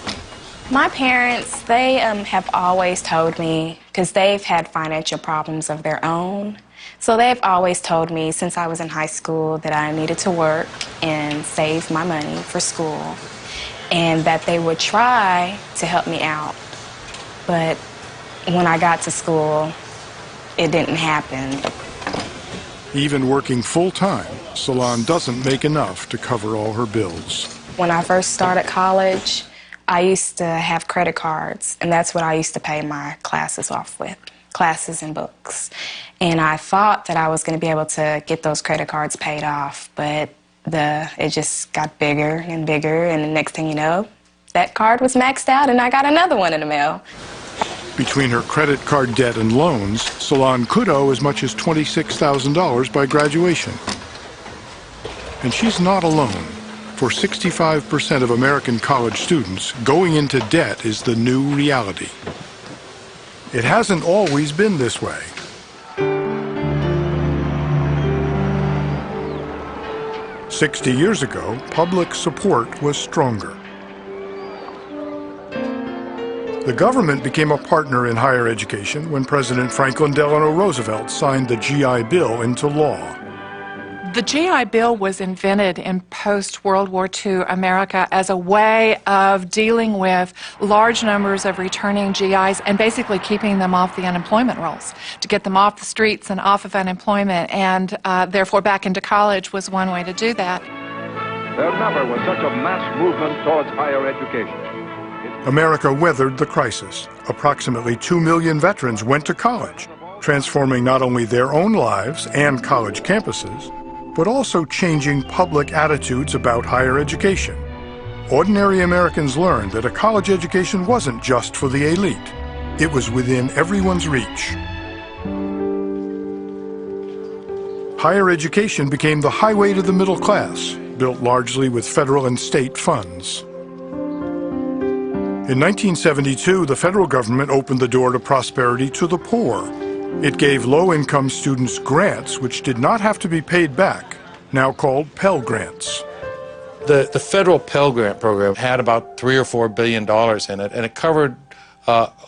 My parents, they have always told me, because they've had financial problems of their own, so they've always told me since I was in high school that I needed to work and save my money for school, and that they would try to help me out. But when I got to school, it didn't happen. Even working full-time, Solange doesn't make enough to cover all her bills. When I first started college, I used to have credit cards, and that's what I used to pay my classes off with, classes and books. And I thought that I was going to be able to get those credit cards paid off, but it just got bigger and bigger, and the next thing you know, that card was maxed out and I got another one in the mail. Between her credit card debt and loans, Solange could owe as much as $26,000 by graduation. And she's not alone. For 65% of American college students, going into debt is the new reality. It hasn't always been this way. "60 years ago, public support was stronger. The government became a partner in higher education when President Franklin Delano Roosevelt signed the GI Bill into law. The GI Bill was invented in post-World War II America as a way of dealing with large numbers of returning GIs and basically keeping them off the unemployment rolls, to get them off the streets and off of unemployment, and therefore back into college was one way to do that. There never was such a mass movement towards higher education. America weathered the crisis. Approximately 2 million veterans went to college, transforming not only their own lives and college campuses, but also changing public attitudes about higher education. Ordinary Americans learned that a college education wasn't just for the elite. It was within everyone's reach. Higher education became the highway to the middle class, built largely with federal and state funds. In 1972, the federal government opened the door to prosperity to the poor. It gave low-income students grants which did not have to be paid back, now called Pell Grants. The federal Pell Grant program had about $3 or $4 billion in it, and it covered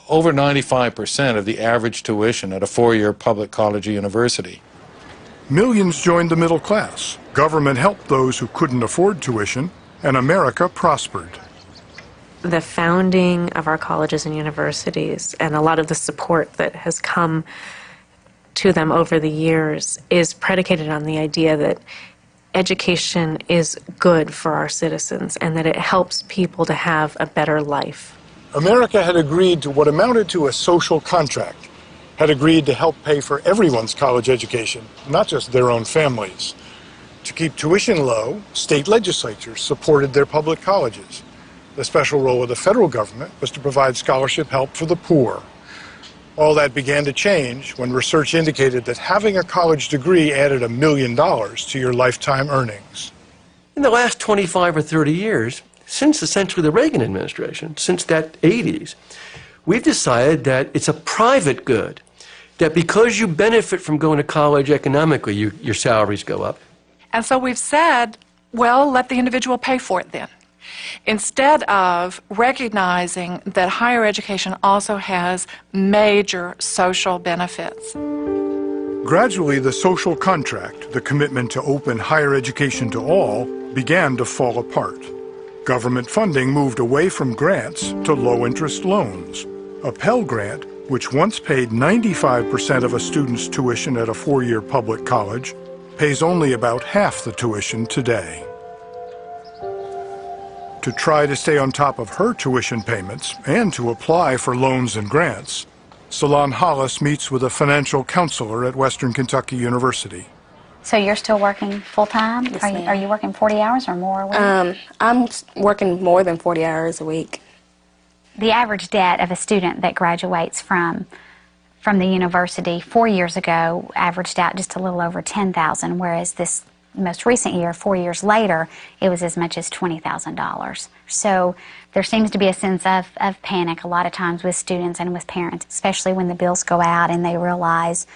over 95% of the average tuition at a four-year public college or university. Millions joined the middle class. Government helped those who couldn't afford tuition, and America prospered. The founding of our colleges and universities and a lot of the support that has come to them over the years is predicated on the idea that education is good for our citizens and that it helps people to have a better life. America had agreed to what amounted to a social contract, had agreed to help pay for everyone's college education, not just their own families. To keep tuition low, state legislatures supported their public colleges. The special role of the federal government was to provide scholarship help for the poor. All that began to change when research indicated that having a college degree added $1 million to your lifetime earnings. In the last 25 or 30 years, since essentially the Reagan administration, since that 80s, we've decided that it's a private good that because you benefit from going to college economically, your salaries go up. And so we've said, well, let the individual pay for it then, instead of recognizing that higher education also has major social benefits. Gradually, the social contract, the commitment to open higher education to all, began to fall apart. Government funding moved away from grants to low-interest loans. A Pell Grant, which once paid 95% of a student's tuition at a four-year public college, pays only about half the tuition today. To try to stay on top of her tuition payments and to apply for loans and grants, Solon Hollis meets with a financial counselor at Western Kentucky University. So you're still working full-time? Yes, Are you working 40 hours or more a week? I'm working more than 40 hours a week. The average debt of a student that graduates from the university 4 years ago averaged out just a little over $10,000, whereas this most recent year, 4 years later, it was as much as $20,000. So there seems to be a sense of panic a lot of times with students and with parents, especially when the bills go out and they realize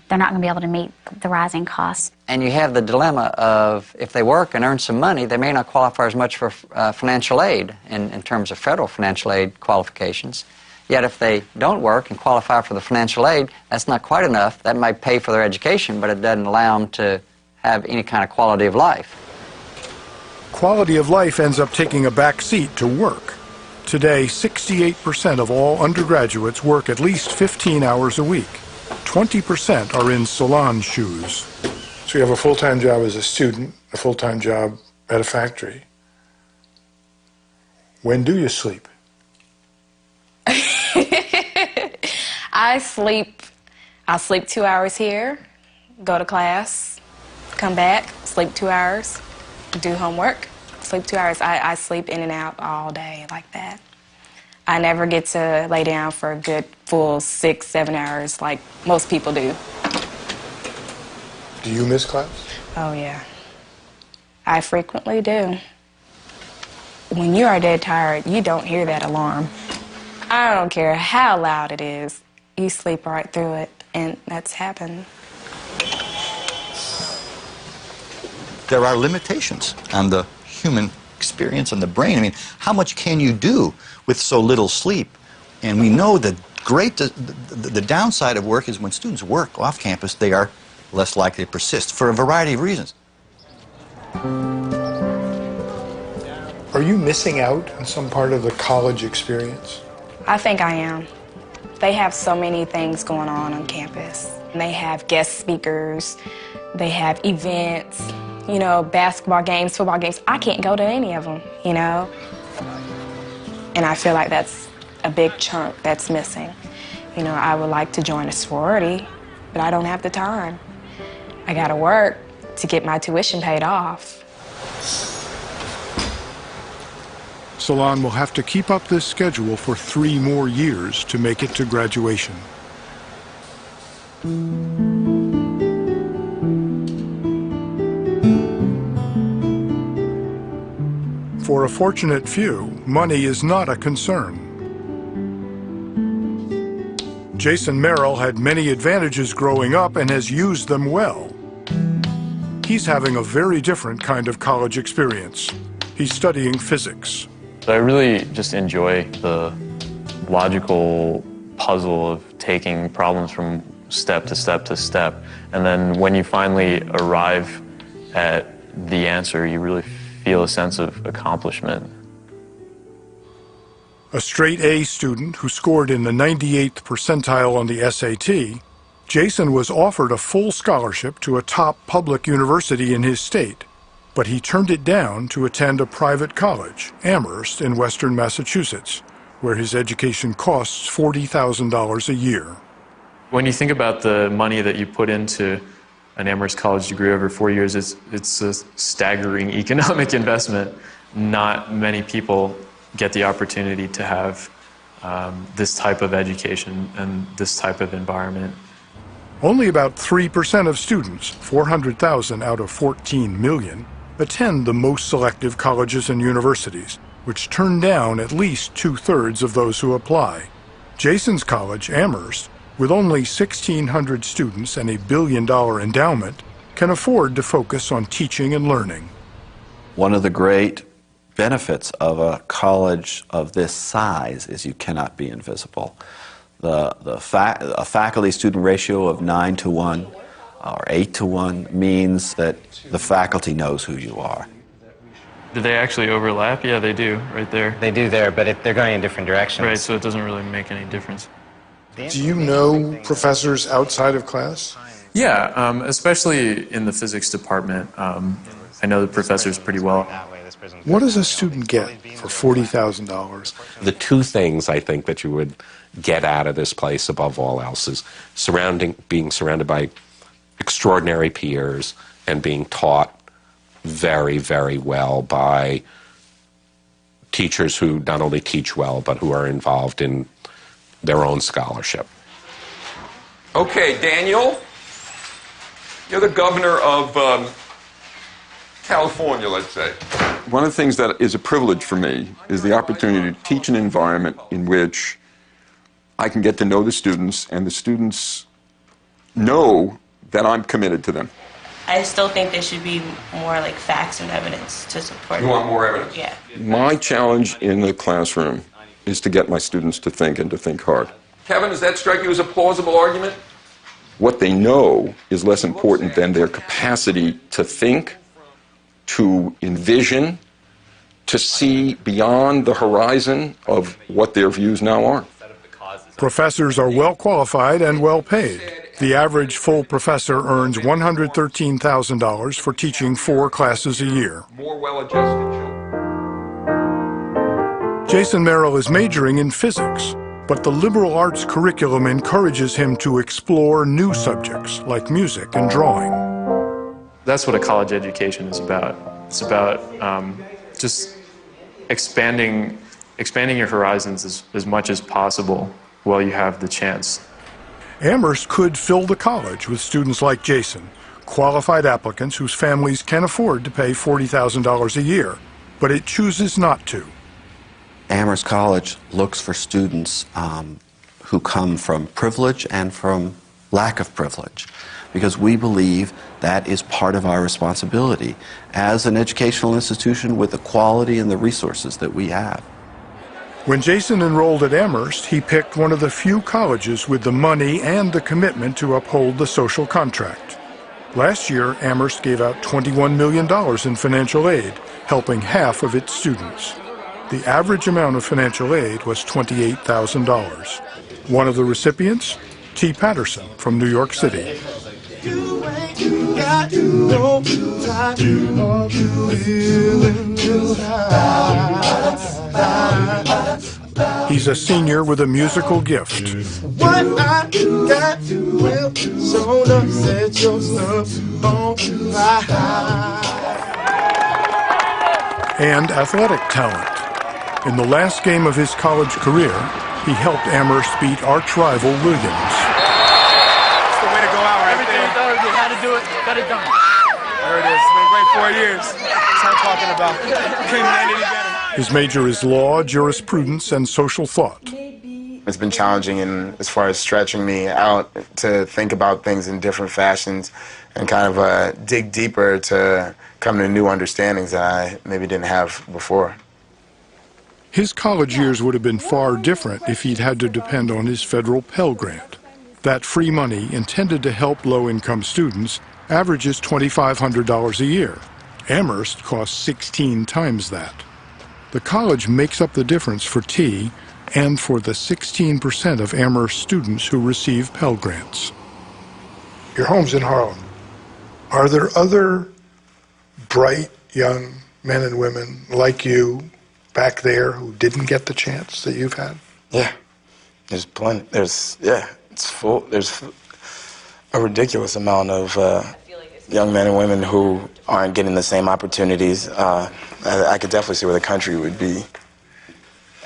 they're not going to be able to meet the rising costs. And you have the dilemma of if they work and earn some money, they may not qualify as much for financial aid in terms of federal financial aid qualifications. Yet if they don't work and qualify for the financial aid, that's not quite enough. That might pay for their education, but it doesn't allow them to have any kind of quality of life. Quality of life ends up taking a back seat to work. Today, 68% of all undergraduates work at least 15 hours a week. 20% are in Solon's shoes. So you have a full-time job as a student, a full-time job at a factory. When do you sleep? I'll sleep 2 hours here, go to class, come back, sleep 2 hours, do homework, sleep 2 hours. I sleep in and out all day like that. I never get to lay down for a good full 6, 7 hours like most people do. Do you miss class? Oh, yeah. I frequently do. When you are dead tired, you don't hear that alarm. I don't care how loud it is. You sleep right through it, and that's happened. There are limitations on the human experience and the brain. I mean, how much can you do with so little sleep? And we know that the downside of work is when students work off campus, they are less likely to persist for a variety of reasons. Are you missing out on some part of the college experience? I think I am. They have so many things going on campus. They have guest speakers, they have events, you know, basketball games, football games. I can't go to any of them, you know? And I feel like that's a big chunk that's missing. You know, I would like to join a sorority, but I don't have the time. I gotta work to get my tuition paid off. Solon will have to keep up this schedule for 3 more years to make it to graduation. For a fortunate few, money is not a concern. Jason Merrill had many advantages growing up and has used them well. He's having a very different kind of college experience. He's studying physics. I really just enjoy the logical puzzle of taking problems from step to step to step. And then when you finally arrive at the answer, you really feel a sense of accomplishment. A straight A student who scored in the 98th percentile on the SAT, Jason was offered a full scholarship to a top public university in his state, but he turned it down to attend a private college, Amherst, in western Massachusetts, where his education costs $40,000 a year. When you think about the money that you put into an Amherst College degree over 4 years, it's a staggering economic investment. Not many people get the opportunity to have this type of education and this type of environment. Only about 3% of students, 400,000 out of 14 million, attend the most selective colleges and universities, which turn down at least 2/3 of those who apply. Jason's college, Amherst, with only 1,600 students and a $1 billion endowment, can afford to focus on teaching and learning. One of the great benefits of a college of this size is you cannot be invisible. A faculty-student ratio of 9-to-1 or 8-to-1 means that the faculty knows who you are. Do they actually overlap? Yeah, they do, right there. They do there, but they're going in different directions. Right, so it doesn't really make any difference. Do you know professors outside of class? Yeah, especially in the physics department. I know the professors pretty well. What does a student get for $40,000? The two things I think that you would get out of this place above all else is being surrounded by extraordinary peers and being taught very, very well by teachers who not only teach well, but who are involved in their own scholarship. Okay, Daniel, you're the governor of California, let's say. One of the things that is a privilege for me is the opportunity to teach an environment in which I can get to know the students, and the students know that I'm committed to them. I still think there should be more like facts and evidence to support it. You want more evidence? Yeah. My challenge in the classroom is to get my students to think and to think hard. Kevin, does that strike you as a plausible argument? What they know is less important than their capacity to think, to envision, to see beyond the horizon of what their views now are. Professors are well qualified and well paid. The average full professor earns $113,000 for teaching 4 classes a year. More well-adjusted children. Jason Merrill is majoring in physics, but the liberal arts curriculum encourages him to explore new subjects like music and drawing. That's what a college education is about. It's about just expanding your horizons as much as possible while you have the chance. Amherst could fill the college with students like Jason, qualified applicants whose families can afford to pay $40,000 a year, but it chooses not to. Amherst College looks for students who come from privilege and from lack of privilege, because we believe that is part of our responsibility as an educational institution with the quality and the resources that we have. When Jason enrolled at Amherst, he picked one of the few colleges with the money and the commitment to uphold the social contract. Last year, Amherst gave out $21 million in financial aid, helping half of its students. The average amount of financial aid was $28,000. One of the recipients, T. Patterson from New York City. He's a senior with a musical gift. What I got will show up, set your stuff on fire. And athletic talent. In the last game of his college career, he helped Amherst beat arch rival Williams. That's the way to go out right there. Everything we thought how to do it, got it done. There it is. It's been a great 4 years. That's what I'm talking about. Couldn't land any better. His major is law, jurisprudence, and social thought. It's been challenging as far as stretching me out to think about things in different fashions and kind of dig deeper to come to new understandings that I maybe didn't have before. His college years would have been far different if he'd had to depend on his federal Pell Grant. That free money, intended to help low-income students, averages $2,500 a year. Amherst costs 16 times that. The college makes up the difference for T and for the 16% of Amherst students who receive Pell Grants. Your home's in Harlem. Are there other bright young men and women like you back there who didn't get the chance that you've had? Yeah, there's plenty. It's full. There's a ridiculous amount of young men and women who aren't getting the same opportunities. I could definitely see where the country would be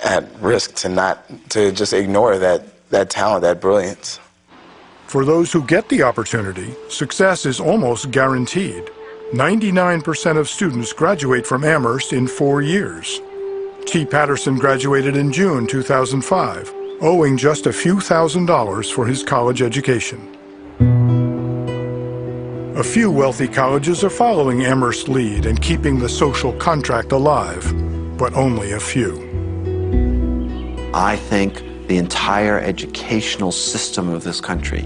at risk to just ignore that talent, that brilliance. For those who get the opportunity, success is almost guaranteed. 99% of students graduate from Amherst in 4 years. T. Patterson graduated in June 2005. owing just a few $1,000s for his college education. A few wealthy colleges are following Amherst's lead and keeping the social contract alive, but only a few. I think the entire educational system of this country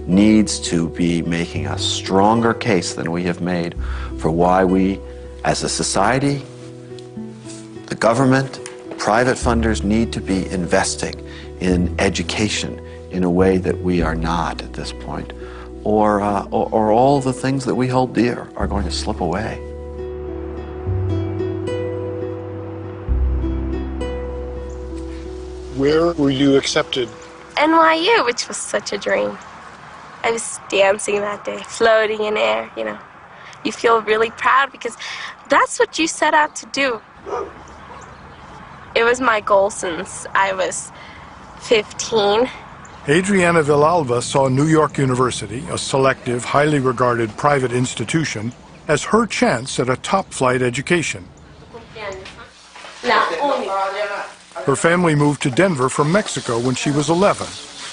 needs to be making a stronger case than we have made for why we, as a society, the government, private funders need to be investing in education in a way that we are not at this point, or all the things that we hold dear are going to slip away. Where were you accepted? NYU, which was such a dream. I was dancing that day, floating in air, you know. You feel really proud because that's what you set out to do. It was my goal since I was 15. Adriana Villalba saw New York University, a selective, highly regarded private institution, as her chance at a top-flight education. Her family moved to Denver from Mexico when she was 11,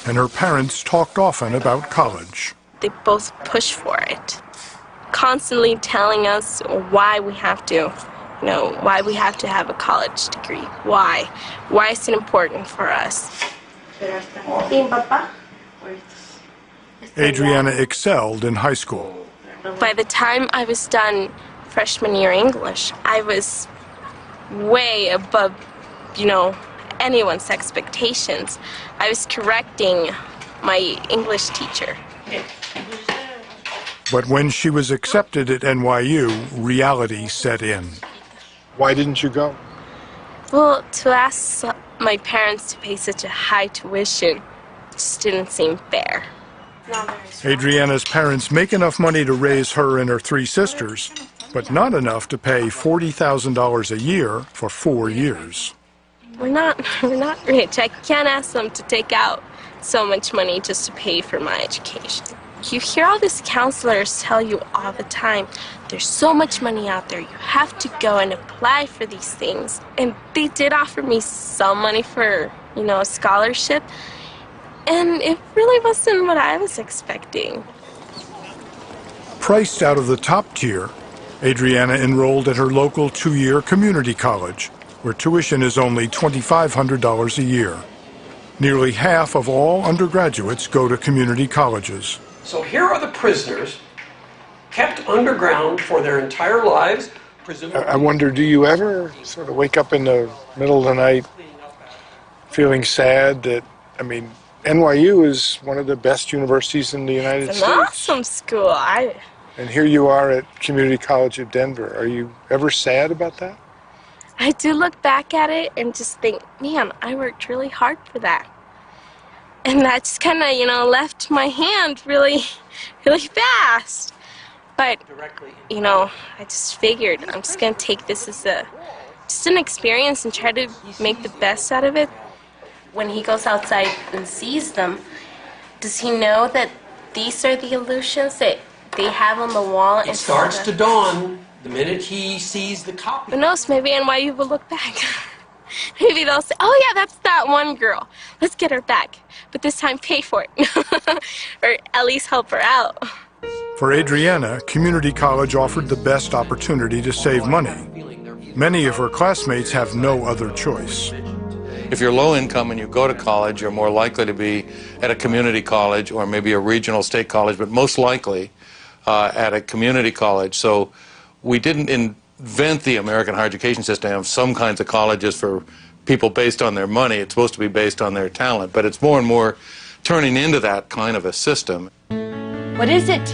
and her parents talked often about college. They both push for it, constantly telling us why we have to, why we have to have a college degree. Why is it important for us? Adriana excelled in high school. By the time I was done freshman year English, I was way above, anyone's expectations. I was correcting my English teacher. But when she was accepted at NYU, reality set in. Why didn't you go? Well, to ask my parents to pay such a high tuition just didn't seem fair. Adriana's parents make enough money to raise her and her 3 sisters, but not enough to pay $40,000 a year for 4 years. We're not rich. I can't ask them to take out so much money just to pay for my education. You hear all these counselors tell you all the time, there's so much money out there, you have to go and apply for these things. And they did offer me some money for, a scholarship, and it really wasn't what I was expecting. Priced out of the top tier, Adriana enrolled at her local 2-year community college, where tuition is only $2,500 a year. Nearly half of all undergraduates go to community colleges. So here are the prisoners, kept underground for their entire lives. I wonder, do you ever sort of wake up in the middle of the night feeling sad that, NYU is one of the best universities in the United It's States. an awesome school. And here you are at Community College of Denver. Are you ever sad about that? I do look back at it and just think, man, I worked really hard for that. And that just kind of, left my hand really, really fast. But, I just figured I'm just going to take this as just an experience and try to make the best out of it. When he goes outside and sees them, does he know that these are the illusions that they have on the wall? It starts to dawn the minute he sees the copy. Who knows, maybe NYU will look back. Maybe they'll say, oh yeah, that's that one girl. Let's get her back. But this time pay for it. Or at least help her out. For Adriana, community college offered the best opportunity to save money. Many of her classmates have no other choice. If you're low income and you go to college, you're more likely to be at a community college or maybe a regional state college, but most likely at a community college. So we didn't invent the American higher education system. Have some kinds of colleges for people based on their money. It's supposed to be based on their talent, but it's more and more turning into that kind of a system. What is it?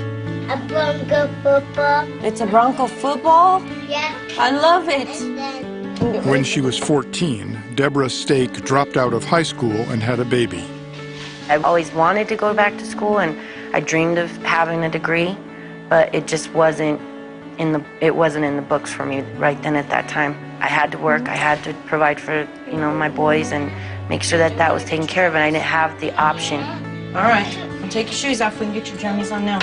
A Bronco football. It's a Bronco football? Yeah. I love it. When she was 14, Deborah Stake dropped out of high school and had a baby. I always wanted to go back to school, and I dreamed of having a degree, but it just wasn't in the books for me right then at that time. I had to work. I had to provide for my boys and make sure that that was taken care of, and I didn't have the option. All right, take your shoes off. We can get your jammies on now.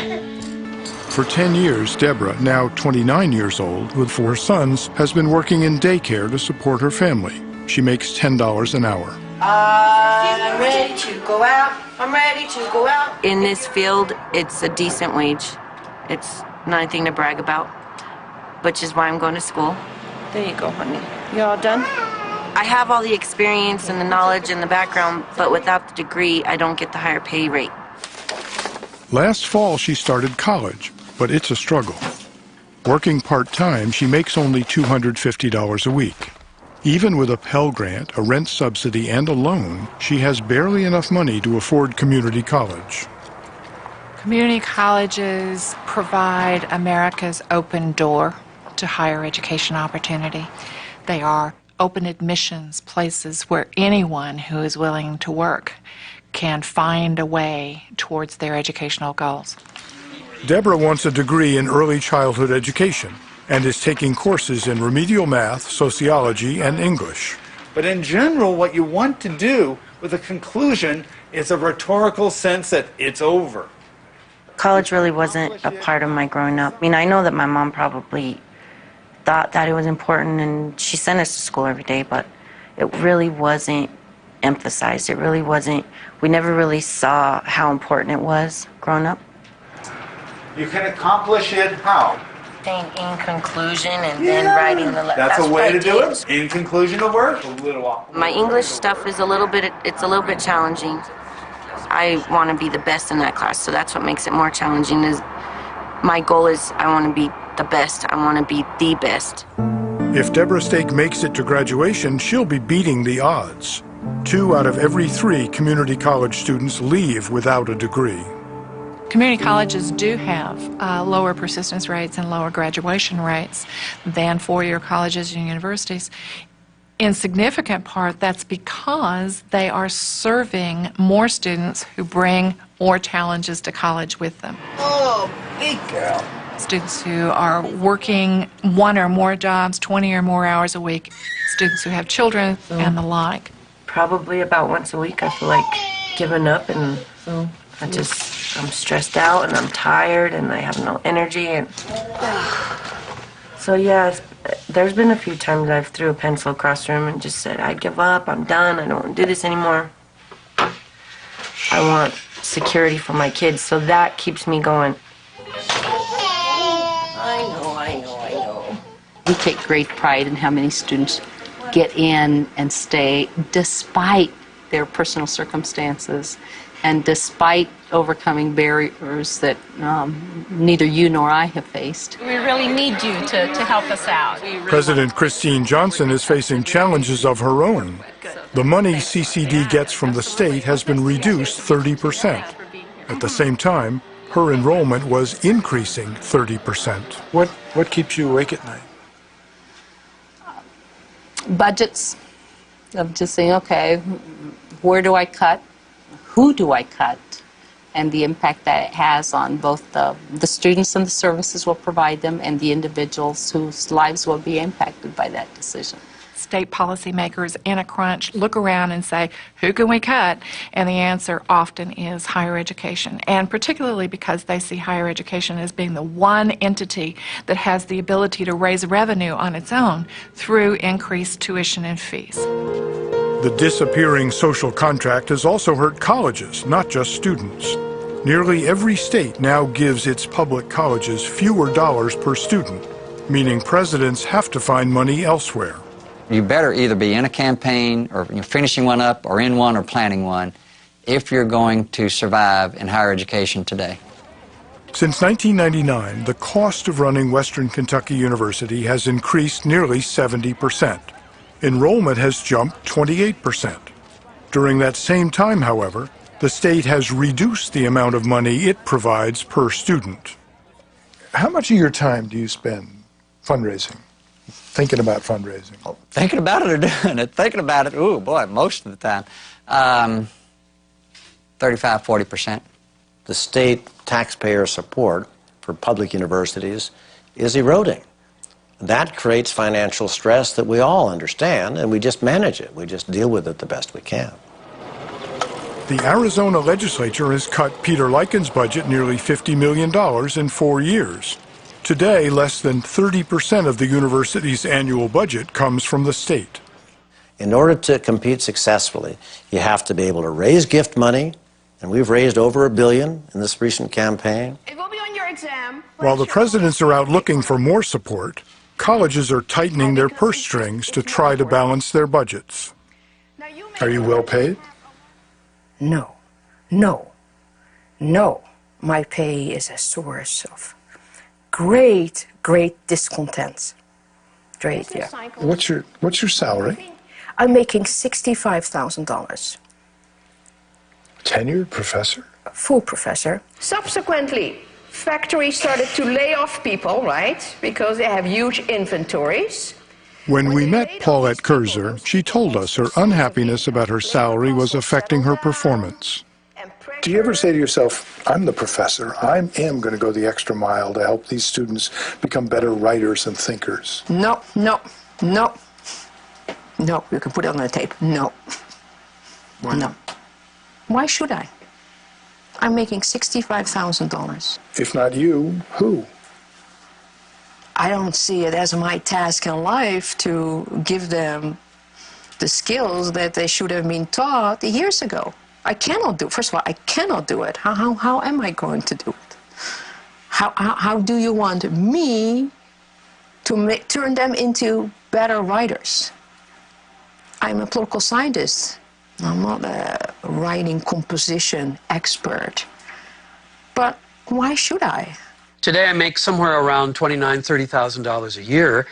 For 10 years, Deborah, now 29 years old, with 4 sons, has been working in daycare to support her family. She makes $10 an hour. I'm ready to go out. I'm ready to go out. In this field, it's a decent wage. It's not anything to brag about, which is why I'm going to school. There you go, honey. You all done? I have all the experience and the knowledge and the background, but without the degree, I don't get the higher pay rate. Last fall, she started college, but it's a struggle. Working part-time, she makes only $250 a week. Even with a Pell Grant, a rent subsidy, and a loan, she has barely enough money to afford community college. Community colleges provide America's open door to higher education opportunity. They are open admissions places where anyone who is willing to work can find a way towards their educational goals. Deborah wants a degree in early childhood education and is taking courses in remedial math, sociology, and English. But in general, what you want to do with a conclusion is a rhetorical sense that it's over. College really wasn't a part of my growing up. I mean, I know that my mom probably thought that it was important and she sent us to school every day, but it really wasn't emphasized. It really wasn't, we never really saw how important it was growing up. You can accomplish it how? Saying in conclusion and then writing the letter. That's a way to do it. In conclusion of work, a little awkward. My English stuff is a little bit challenging. I want to be the best in that class, so that's what makes it more challenging. Is my goal is I want to be the best. I want to be the best. If Deborah Stake makes it to graduation, she'll be beating the odds. 2 out of every 3 community college students leave without a degree. Community colleges do have lower persistence rates and lower graduation rates than four-year colleges and universities. In significant part, that's because they are serving more students who bring more challenges to college with them. Oh, big girl. Students who are working 1 or more jobs, 20 or more hours a week, students who have children and the like. Probably about once a week I feel like giving up, and I'm stressed out and I'm tired and I have no energy. And so yeah, there's been a few times I've threw a pencil across the room and just said, I give up, I'm done, I don't want to do this anymore. I want security for my kids, so that keeps me going. I know. We take great pride in how many students get in and stay despite their personal circumstances and despite overcoming barriers that neither you nor I have faced. We really need you to help us out. President Christine Johnson is facing challenges of her own. The money CCD gets from the state has been reduced 30%. At the same time, her enrollment was increasing 30%. What keeps you awake at night? Budgets, of just saying, okay, where do I cut? Who do I cut? And the impact that it has on both the students and the services we'll provide them and the individuals whose lives will be impacted by that decision. State policymakers in a crunch look around and say, who can we cut? And the answer often is higher education, and particularly because they see higher education as being the one entity that has the ability to raise revenue on its own through increased tuition and fees. The disappearing social contract has also hurt colleges, not just students. Nearly every state now gives its public colleges fewer dollars per student, meaning presidents have to find money elsewhere. You better either be in a campaign or finishing one up or in one or planning one if you're going to survive in higher education today. Since 1999, the cost of running Western Kentucky University has increased nearly 70%. Enrollment has jumped 28%. During that same time, however, the state has reduced the amount of money it provides per student. How much of your time do you spend fundraising, thinking about fundraising? Thinking about it or doing it? Thinking about it, ooh, boy, most of the time. 35–40%. The state taxpayer support for public universities is eroding. That creates financial stress that we all understand, and we just manage it. We just deal with it the best we can. The Arizona legislature has cut Peter Liken's budget nearly $50 million in 4 years. Today, less than 30% of the university's annual budget comes from the state. In order to compete successfully, you have to be able to raise gift money, and we've raised over $1 billion in this recent campaign. It will be on your exam. While the presidents are out looking for more support, colleges are tightening their purse strings to try to balance their budgets. Are you well paid? No, no, no. My pay is a source of great discontent. Great, yeah. What's your salary? I'm making $65,000. Tenured professor? Full professor. Subsequently, factories started to lay off people, right? Because they have huge inventories. When we met Paulette Kurzer, she told us her unhappiness about her salary was affecting her performance. Do you ever say to yourself, I'm the professor, I am going to go the extra mile to help these students become better writers and thinkers? No. No, you can put it on the tape. No. Why? No. Why should I? I'm making $65,000. If not you, who? I don't see it as my task in life to give them the skills that they should have been taught years ago. I cannot do it. First of all, I cannot do it. How am I going to do it? How do you want me to turn them into better writers? I'm a political scientist. I'm not a writing composition expert. But why should I? Today I make somewhere around $29,000, $30,000 a year,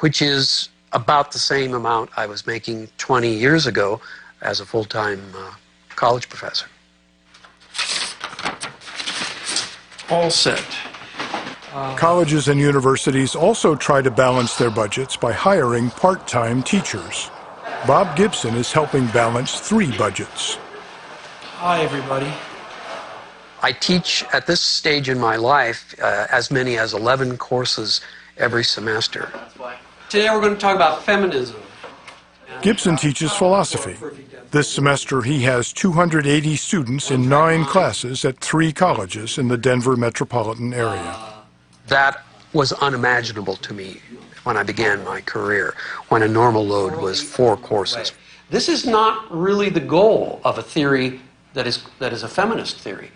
which is about the same amount I was making 20 years ago as a full-time college professor. All set. Colleges and universities also try to balance their budgets by hiring part-time teachers. Bob Gibson is helping balance 3 budgets. Hi, everybody. I teach at this stage in my life as many as 11 courses every semester. Today we're going to talk about feminism. Gibson teaches philosophy. This semester he has 280 students in 9 classes at 3 colleges in the Denver metropolitan area. That was unimaginable to me when I began my career, when a normal load was 4 courses. This is not really the goal of a theory that is a feminist theory.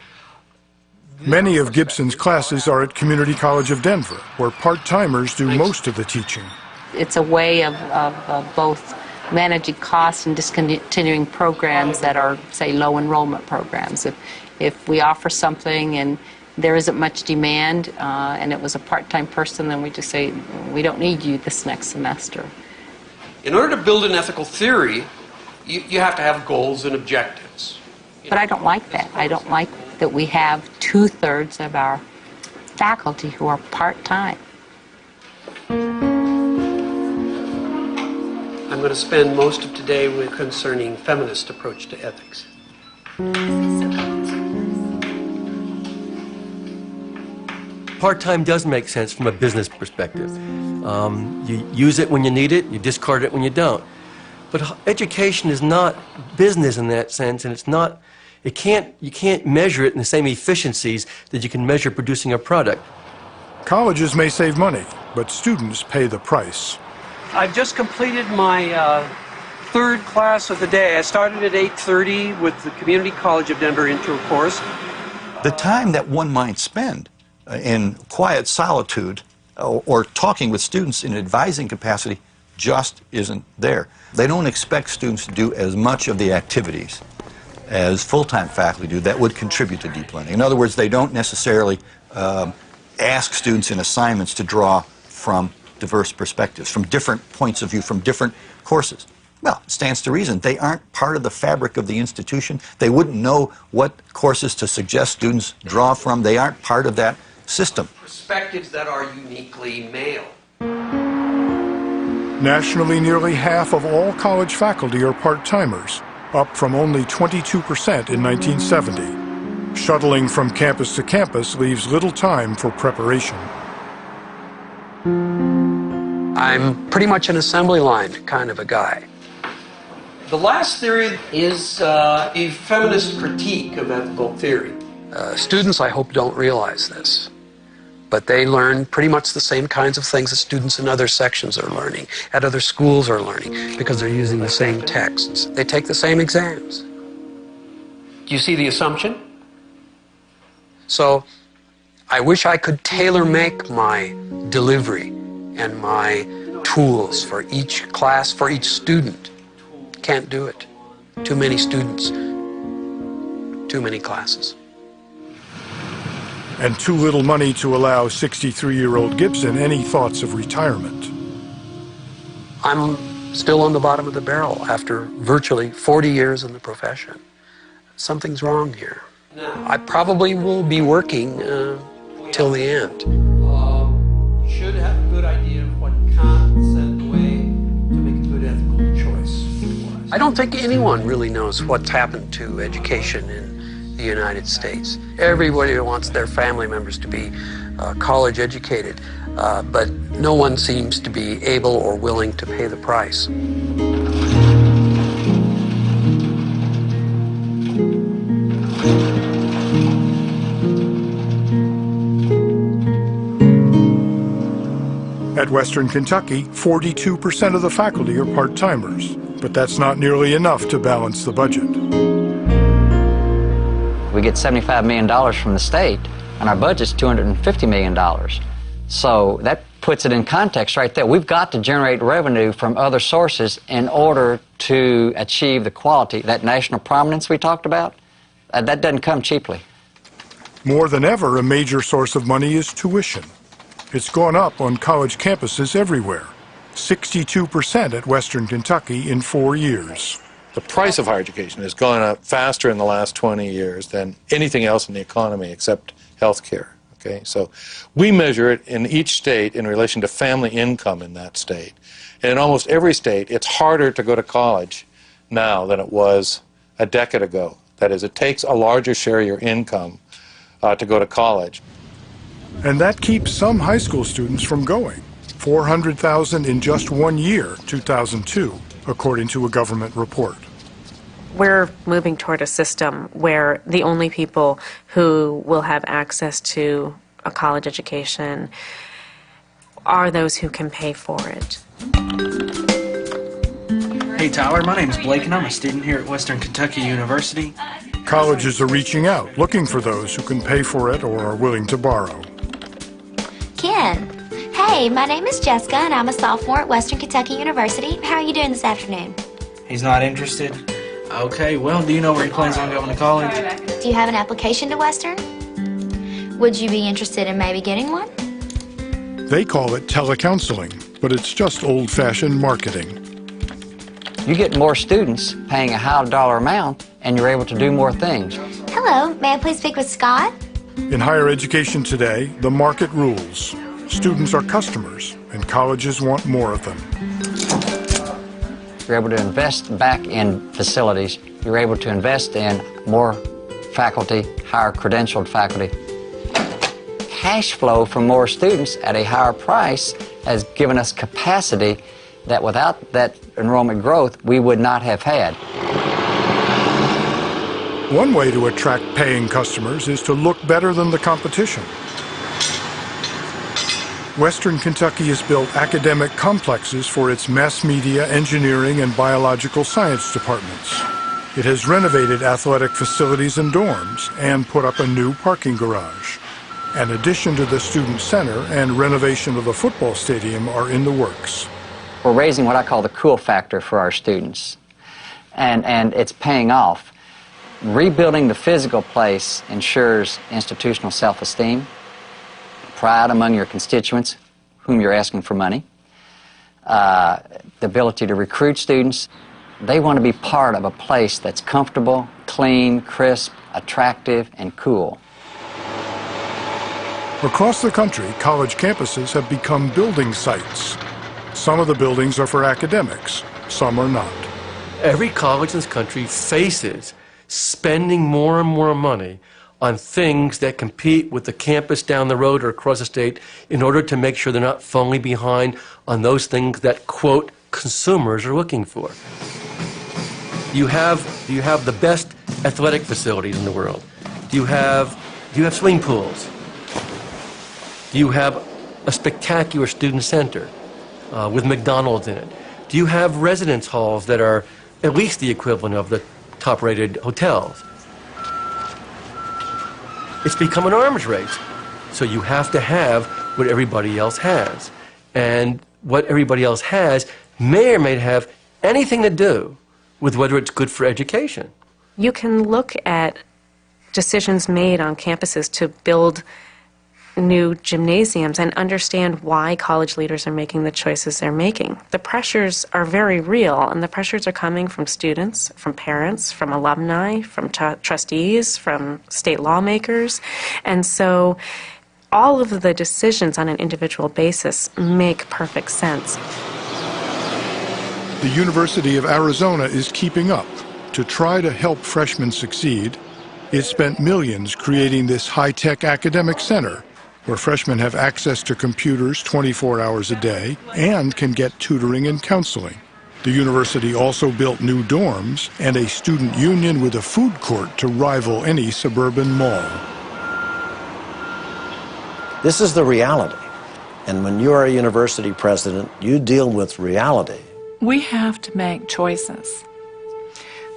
Many of Gibson's classes are at Community College of Denver, where part-timers do most of the teaching. It's a way of both managing costs and discontinuing programs that are, say, low enrollment programs. If we offer something and there isn't much demand and it was a part-time person, then we just say, we don't need you this next semester. In order to build an ethical theory, you have to have goals and objectives. But I don't like that. I don't like that we have 2/3 of our faculty who are part-time. I'm going to spend most of today with concerning feminist approach to ethics. Part-time does make sense from a business perspective. You use it when you need it, you discard it when you don't. But education is not business in that sense, and you can't measure it in the same efficiencies that you can measure producing a product. Colleges may save money, but students pay the price. I've just completed my 3rd class of the day. I started at 8:30 with the Community College of Denver intro course. The time that one might spend in quiet solitude or talking with students in an advising capacity just isn't there. They don't expect students to do as much of the activities as full-time faculty do that would contribute to deep learning. In other words, they don't necessarily ask students in assignments to draw from diverse perspectives, from different points of view, from different courses. Well, it stands to reason. They aren't part of the fabric of the institution. They wouldn't know what courses to suggest students draw from. They aren't part of that system. Perspectives that are uniquely male. Nationally, nearly half of all college faculty are part-timers, up from only 22% in 1970. Shuttling from campus to campus leaves little time for preparation. I'm pretty much an assembly line kind of a guy. The last theory is a feminist critique of ethical theory. Students, I hope, don't realize this. but they learn pretty much the same kinds of things that students in other sections are learning, at other schools are learning, because they're using the same texts. They take the same exams. Do you see the assumption? So I wish I could tailor-make my delivery and my tools for each class, for each student. Can't do it. Too many students, too many classes. And too little money to allow 63-year-old Gibson any thoughts of retirement. I'm still on the bottom of the barrel after virtually 40 years in the profession. Something's wrong here. I probably will be working till the end. You should have a good idea of what can't send away to make a good ethical choice. I don't think anyone really knows what's happened to education in the United States. Everybody wants their family members to be college educated, but no one seems to be able or willing to pay the price. At Western Kentucky, 42% of the faculty are part-timers, but that's not nearly enough to balance the budget. We get $75 million from the state, and our budget's $250 million. So that puts it in context right there. We've got to generate revenue from other sources in order to achieve the quality, that national prominence we talked about. That doesn't come cheaply. More than ever, a major source of money is tuition. It's gone up on college campuses everywhere. 62% at Western Kentucky in 4 years. The price of higher education has gone up faster in the last 20 years than anything else in the economy except health care. Okay? So we measure it in each state in relation to family income in that state. And in almost every state, it's harder to go to college now than it was a decade ago. That is, it takes a larger share of your income to go to college. And that keeps some high school students from going. 400,000 in just 1 year, 2002, according to a government report. We're moving toward a system where the only people who will have access to a college education are those who can pay for it. Hey Tyler, my name is Blake and I'm a student here at Western Kentucky University. Colleges are reaching out, looking for those who can pay for it or are willing to borrow. Ken. Hey, my name is Jessica and I'm a sophomore at Western Kentucky University. How are you doing this afternoon? He's not interested? Okay, well, do you know where he plans on going to college? Do you have an application to Western? Would you be interested in maybe getting one? They call it telecounseling, but it's just old-fashioned marketing. You get more students paying a high dollar amount, and you're able to do more things. Hello, may I please speak with Scott? In higher education today, the market rules. Students are customers, and colleges want more of them. You're able to invest back in facilities. You're able to invest in more faculty, higher credentialed faculty. Cash flow from more students at a higher price has given us capacity that without that enrollment growth, we would not have had. One way to attract paying customers is to look better than the competition. Western Kentucky has built academic complexes for its mass media, engineering, and biological science departments. It has renovated athletic facilities and dorms and put up a new parking garage. An addition to the student center and renovation of the football stadium are in the works. We're raising what I call the cool factor for our students, and it's paying off. Rebuilding the physical place ensures institutional self-esteem, pride among your constituents, whom you're asking for money, the ability to recruit students. They want to be part of a place that's comfortable, clean, crisp, attractive, and cool. Across the country, college campuses have become building sites. Some of the buildings are for academics, some are not. Every college in this country faces spending more and more money on things that compete with the campus down the road or across the state in order to make sure they're not falling behind on those things that, quote, consumers are looking for. Do you have the best athletic facilities in the world? Do you have swimming pools? Do you have a spectacular student center with McDonald's in it? Do you have residence halls that are at least the equivalent of the top-rated hotels? It's become an arms race. So you have to have what everybody else has. And what everybody else has may or may have anything to do with whether it's good for education. You can look at decisions made on campuses to build new gymnasiums and understand why college leaders are making the choices they're making. The pressures are very real, and the pressures are coming from students, from parents, from alumni, from trustees, from state lawmakers. And so all of the decisions on an individual basis make perfect sense. The University of Arizona is keeping up. To try to help freshmen succeed, it spent millions creating this high-tech academic center where freshmen have access to computers 24 hours a day and can get tutoring and counseling. The university also built new dorms and a student union with a food court to rival any suburban mall. This is the reality. And when you are a university president, you deal with reality. We have to make choices.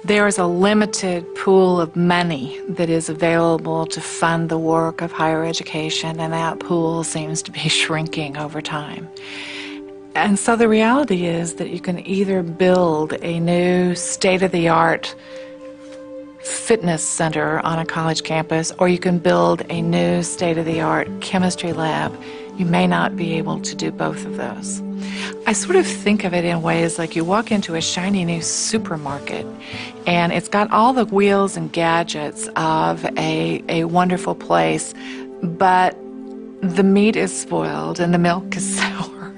There is a limited pool of money that is available to fund the work of higher education, and that pool seems to be shrinking over time. And so the reality is that you can either build a new state-of-the-art fitness center on a college campus, or you can build a new state-of-the-art chemistry lab. You may not be able to do both of those. I sort of think of it in ways like you walk into a shiny new supermarket and it's got all the wheels and gadgets of a wonderful place, but the meat is spoiled and the milk is sour.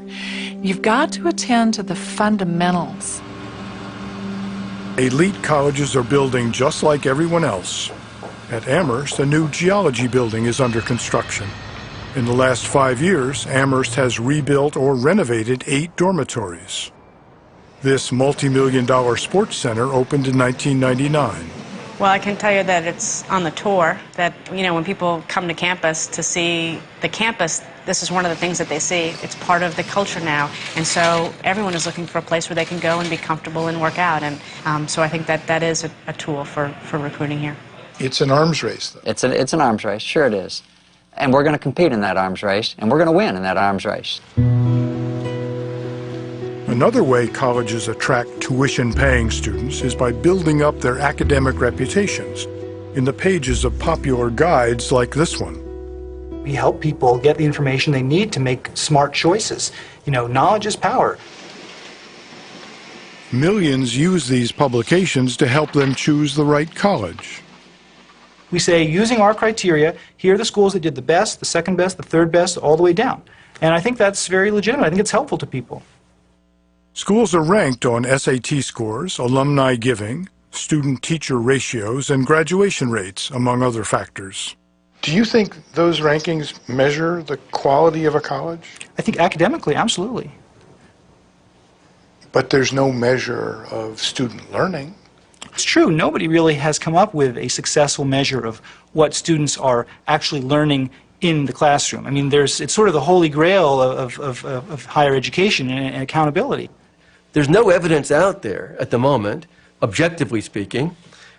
You've got to attend to the fundamentals. Elite colleges are building just like everyone else. At Amherst, a new geology building is under construction. In the last 5 years, Amherst has rebuilt or renovated 8 dormitories. This multi-million-dollar sports center opened in 1999. Well, I can tell you that it's on the tour, that, you know, when people come to campus to see the campus, this is one of the things that they see. It's part of the culture now. And so everyone is looking for a place where they can go and be comfortable and work out. And so I think that that is a tool for recruiting here. It's an arms race, though. It's an arms race, sure it is. And we're going to compete in that arms race, and we're going to win in that arms race. Another way colleges attract tuition-paying students is by building up their academic reputations in the pages of popular guides like this one. We help people get the information they need to make smart choices. You know, knowledge is power. Millions use these publications to help them choose the right college. We say, using our criteria, here are the schools that did the best, the second best, the third best, all the way down. And I think that's very legitimate. I think it's helpful to people. Schools are ranked on SAT scores, alumni giving, student-teacher ratios, and graduation rates, among other factors. Do you think those rankings measure the quality of a college? I think academically, absolutely. But there's no measure of student learning. It's true. Nobody really has come up with a successful measure of what students are actually learning in the classroom. I mean, it's sort of the holy grail of higher education and accountability. There's no evidence out there at the moment, objectively speaking,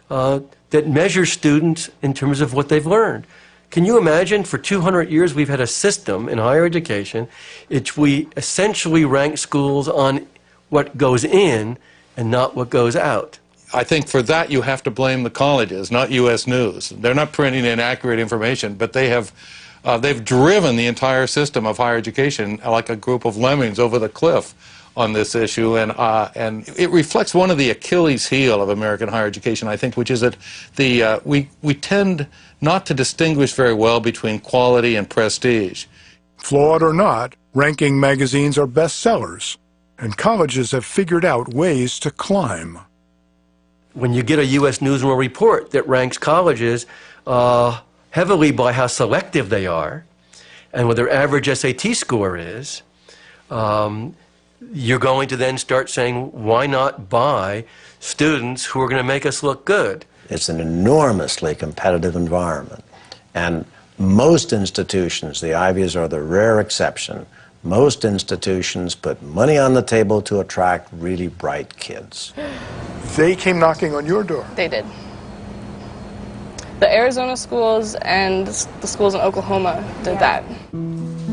that measures students in terms of what they've learned. Can you imagine, for 200 years we've had a system in higher education in which we essentially rank schools on what goes in and not what goes out? I think for that you have to blame the colleges, not U.S. News. They're not printing inaccurate information, but they've driven the entire system of higher education like a group of lemmings over the cliff on this issue, and it reflects one of the Achilles heel of American higher education, I think, which is that we tend not to distinguish very well between quality and prestige. Flawed or not, ranking magazines are bestsellers, and colleges have figured out ways to climb. When you get a U.S. News & World Report that ranks colleges heavily by how selective they are and what their average SAT score is, you're going to then start saying, why not buy students who are going to make us look good? It's an enormously competitive environment. And Most institutions, the Ivies are the rare exception, most institutions put money on the table to attract really bright kids. They came knocking on your door. They did. The Arizona schools and the schools in Oklahoma did that.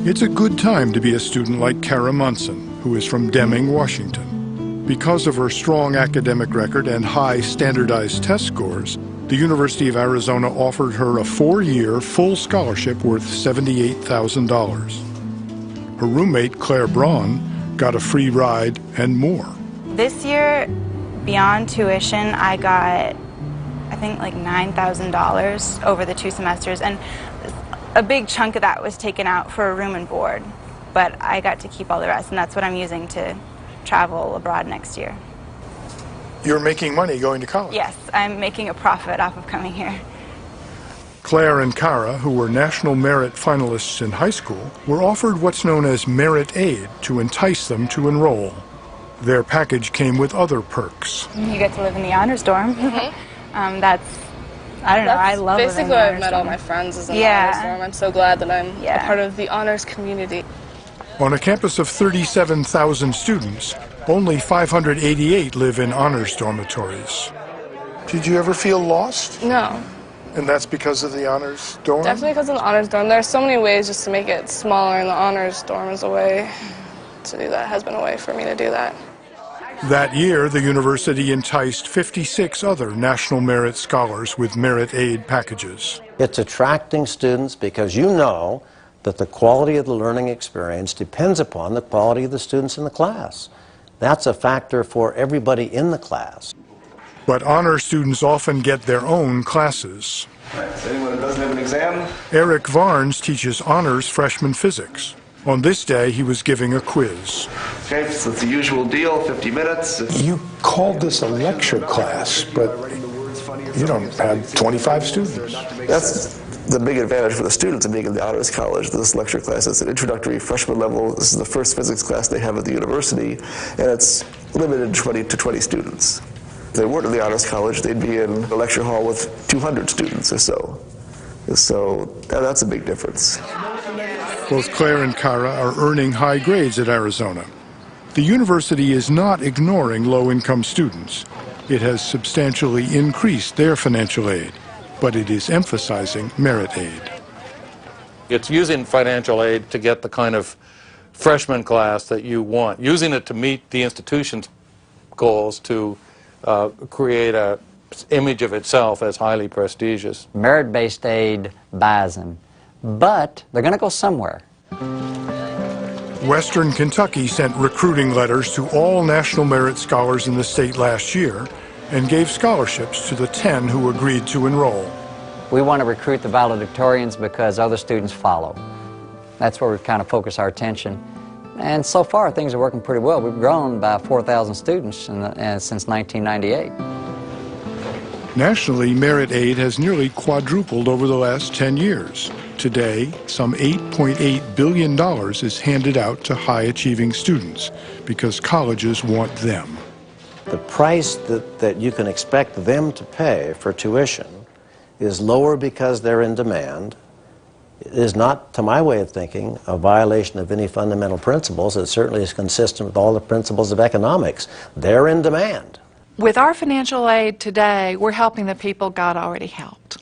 It's a good time to be a student like Kara Munson, who is from Deming, Washington. Because of her strong academic record and high standardized test scores, the University of Arizona offered her a 4-year full scholarship worth $78,000. Her roommate, Claire Braun, got a free ride and more. This year, beyond tuition, I got, I think, like $9,000 over the 2 semesters, and a big chunk of that was taken out for a room and board, but I got to keep all the rest, and that's what I'm using to travel abroad next year. You're making money going to college? Yes, I'm making a profit off of coming here. Claire and Kara, who were National Merit finalists in high school, were offered what's known as Merit Aid to entice them to enroll. Their package came with other perks. You get to live in the honors dorm. That's, I don't know, I love living in basically the I've honors met all dorm. my friends as an Yeah. honors dorm. I'm so glad that I'm a part of the honors community. On a campus of 37,000 students, only 588 live in honors dormitories. Did you ever feel lost? No. And that's because of the honors dorm? Definitely because of the honors dorm. There are so many ways just to make it smaller, and the honors dorm is a way to do that, has been a way for me to do that. That year, the university enticed 56 other National Merit Scholars with Merit Aid packages. It's attracting students because you know that the quality of the learning experience depends upon the quality of the students in the class. That's a factor for everybody in the class. But honor students often get their own classes. So anyone who doesn't have an exam? Eric Varnes teaches honors freshman physics. On this day, he was giving a quiz. Okay, so it's the usual deal, 50 minutes. You called this a lecture class, but you don't have 25 students. That's the big advantage for the students of being in the honors college. This lecture class is an introductory freshman level. This is the first physics class they have at the university, and it's limited to 20 students. If they weren't in the honors college, they'd be in a lecture hall with 200 students or so. So that's a big difference. Both Claire and Kara are earning high grades at Arizona. The university is not ignoring low-income students. It has substantially increased their financial aid, but it is emphasizing merit aid. It's using financial aid to get the kind of freshman class that you want, using it to meet the institution's goals to create an image of itself as highly prestigious. Merit-based aid buys them, but they're going to go somewhere. Western Kentucky sent recruiting letters to all National Merit Scholars in the state last year and gave scholarships to the 10 who agreed to enroll. We want to recruit the valedictorians because other students follow. That's where we've kind of focused our attention. And so far, things are working pretty well. We've grown by 4,000 students since 1998. Nationally, merit aid has nearly quadrupled over the last 10 years. Today, some $8.8 billion is handed out to high-achieving students because colleges want them. The price that you can expect them to pay for tuition is lower because they're in demand. It is not, to my way of thinking, a violation of any fundamental principles. It certainly is consistent with all the principles of economics. They're in demand. With our financial aid today, we're helping the people God already helped.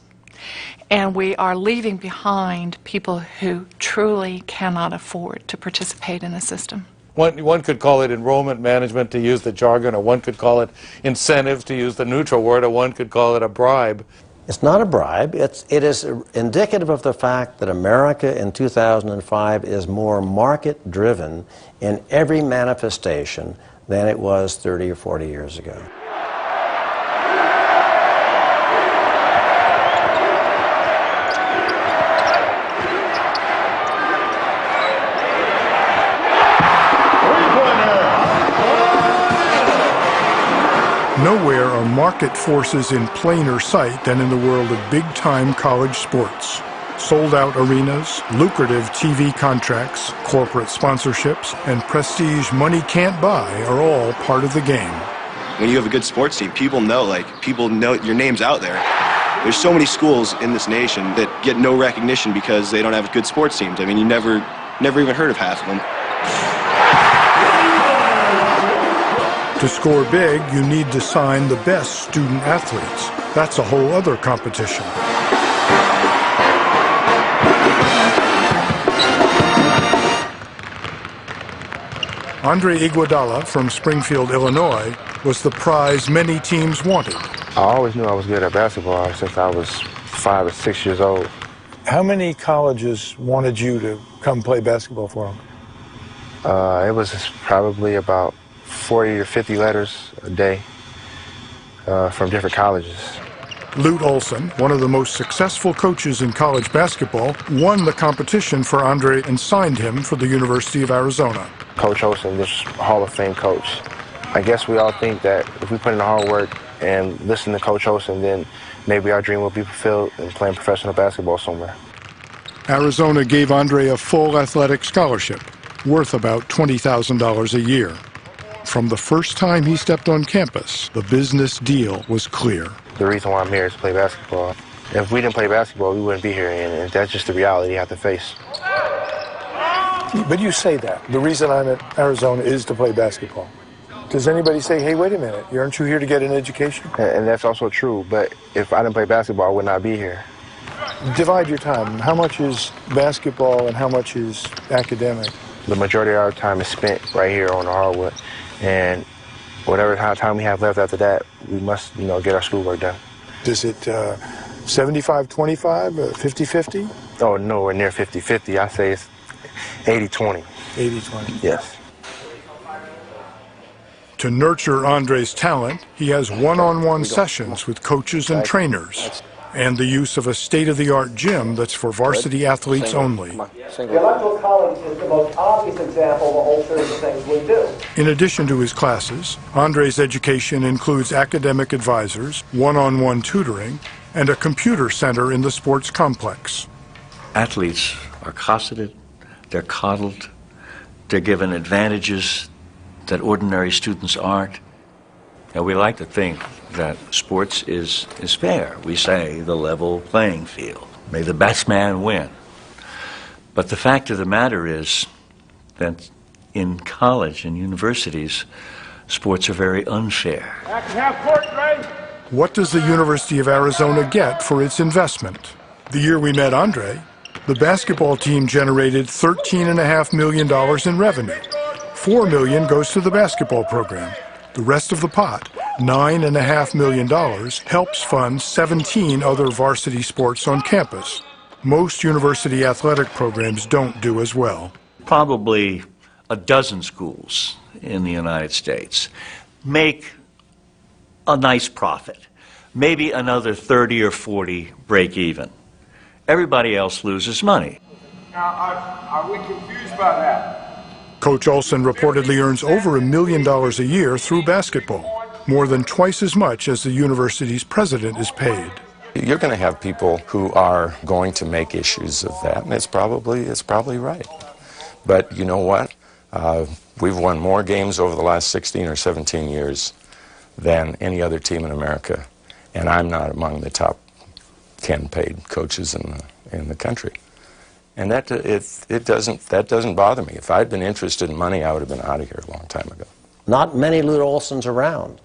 And we are leaving behind people who truly cannot afford to participate in the system. One could call it enrollment management, to use the jargon, or one could call it incentives, to use the neutral word, or one could call it a bribe. It's not a bribe. It is indicative of the fact that America in 2005 is more market-driven in every manifestation than it was 30 or 40 years ago. Nowhere are market forces in plainer sight than in the world of big-time college sports. Sold-out arenas, lucrative TV contracts, corporate sponsorships, and prestige money can't buy are all part of the game. When you have a good sports team, people know your name's out there. There's so many schools in this nation that get no recognition because they don't have good sports teams. I mean, you never even heard of half of them. To score big, you need to sign the best student athletes. That's a whole other competition. Andre Iguodala from Springfield, Illinois, was the prize many teams wanted. I always knew I was good at basketball since I was 5 or 6 years old. How many colleges wanted you to come play basketball for them? It was probably about 40 to 50 letters a day from different colleges. Lute Olson, one of the most successful coaches in college basketball, won the competition for Andre and signed him for the University of Arizona. Coach Olson, this Hall of Fame coach. I guess we all think that if we put in the hard work and listen to Coach Olson, then maybe our dream will be fulfilled in playing professional basketball somewhere. Arizona gave Andre a full athletic scholarship, worth about $20,000 a year. From the first time he stepped on campus, the business deal was clear. The reason why I'm here is to play basketball. If we didn't play basketball, we wouldn't be here, and that's just the reality you have to face. But you say that. The reason I'm at Arizona is to play basketball. Does anybody say, hey, wait a minute, aren't you here to get an education? And that's also true, but if I didn't play basketball, I would not be here. Divide your time. How much is basketball and how much is academic? The majority of our time is spent right here on the hardwood, and whatever time we have left after that, we must, get our schoolwork done. Is it 75-25, 50-50? Oh, nowhere near 50-50. I say it's 80-20. 80-20. Yes. To nurture Andre's talent, he has one-on-one sessions with coaches and trainers, and the use of a state-of-the-art gym that's for varsity athletes only. The Electoral College is the most obvious example of a whole series of things we do. In addition to his classes, Andre's education includes academic advisors, one-on-one tutoring, and a computer center in the sports complex. Athletes are cosseted, they're coddled, they're given advantages that ordinary students aren't. And we like to think that sports is fair. We say the level playing field. May the best man win. But the fact of the matter is that in college and universities, sports are very unfair. What does the University of Arizona get for its investment? The year we met Andre, the basketball team generated $13.5 million in revenue. $4 million goes to the basketball program. The rest of the pot, $9.5 million, helps fund 17 other varsity sports on campus. Most university athletic programs don't do as well. Probably a dozen schools in the United States make a nice profit. Maybe another 30 or 40 break even. Everybody else loses money. Now, are we confused by that? Coach Olson reportedly earns over $1 million a year through basketball, more than twice as much as the university's president is paid. You're going to have people who are going to make issues of that, and it's probably right. But you know what? We've won more games over the last 16 or 17 years than any other team in America, and I'm not among the top 10 paid coaches in the country. And that doesn't bother me. If I'd been interested in money, I would have been out of here a long time ago. Not many Lute Olsons around.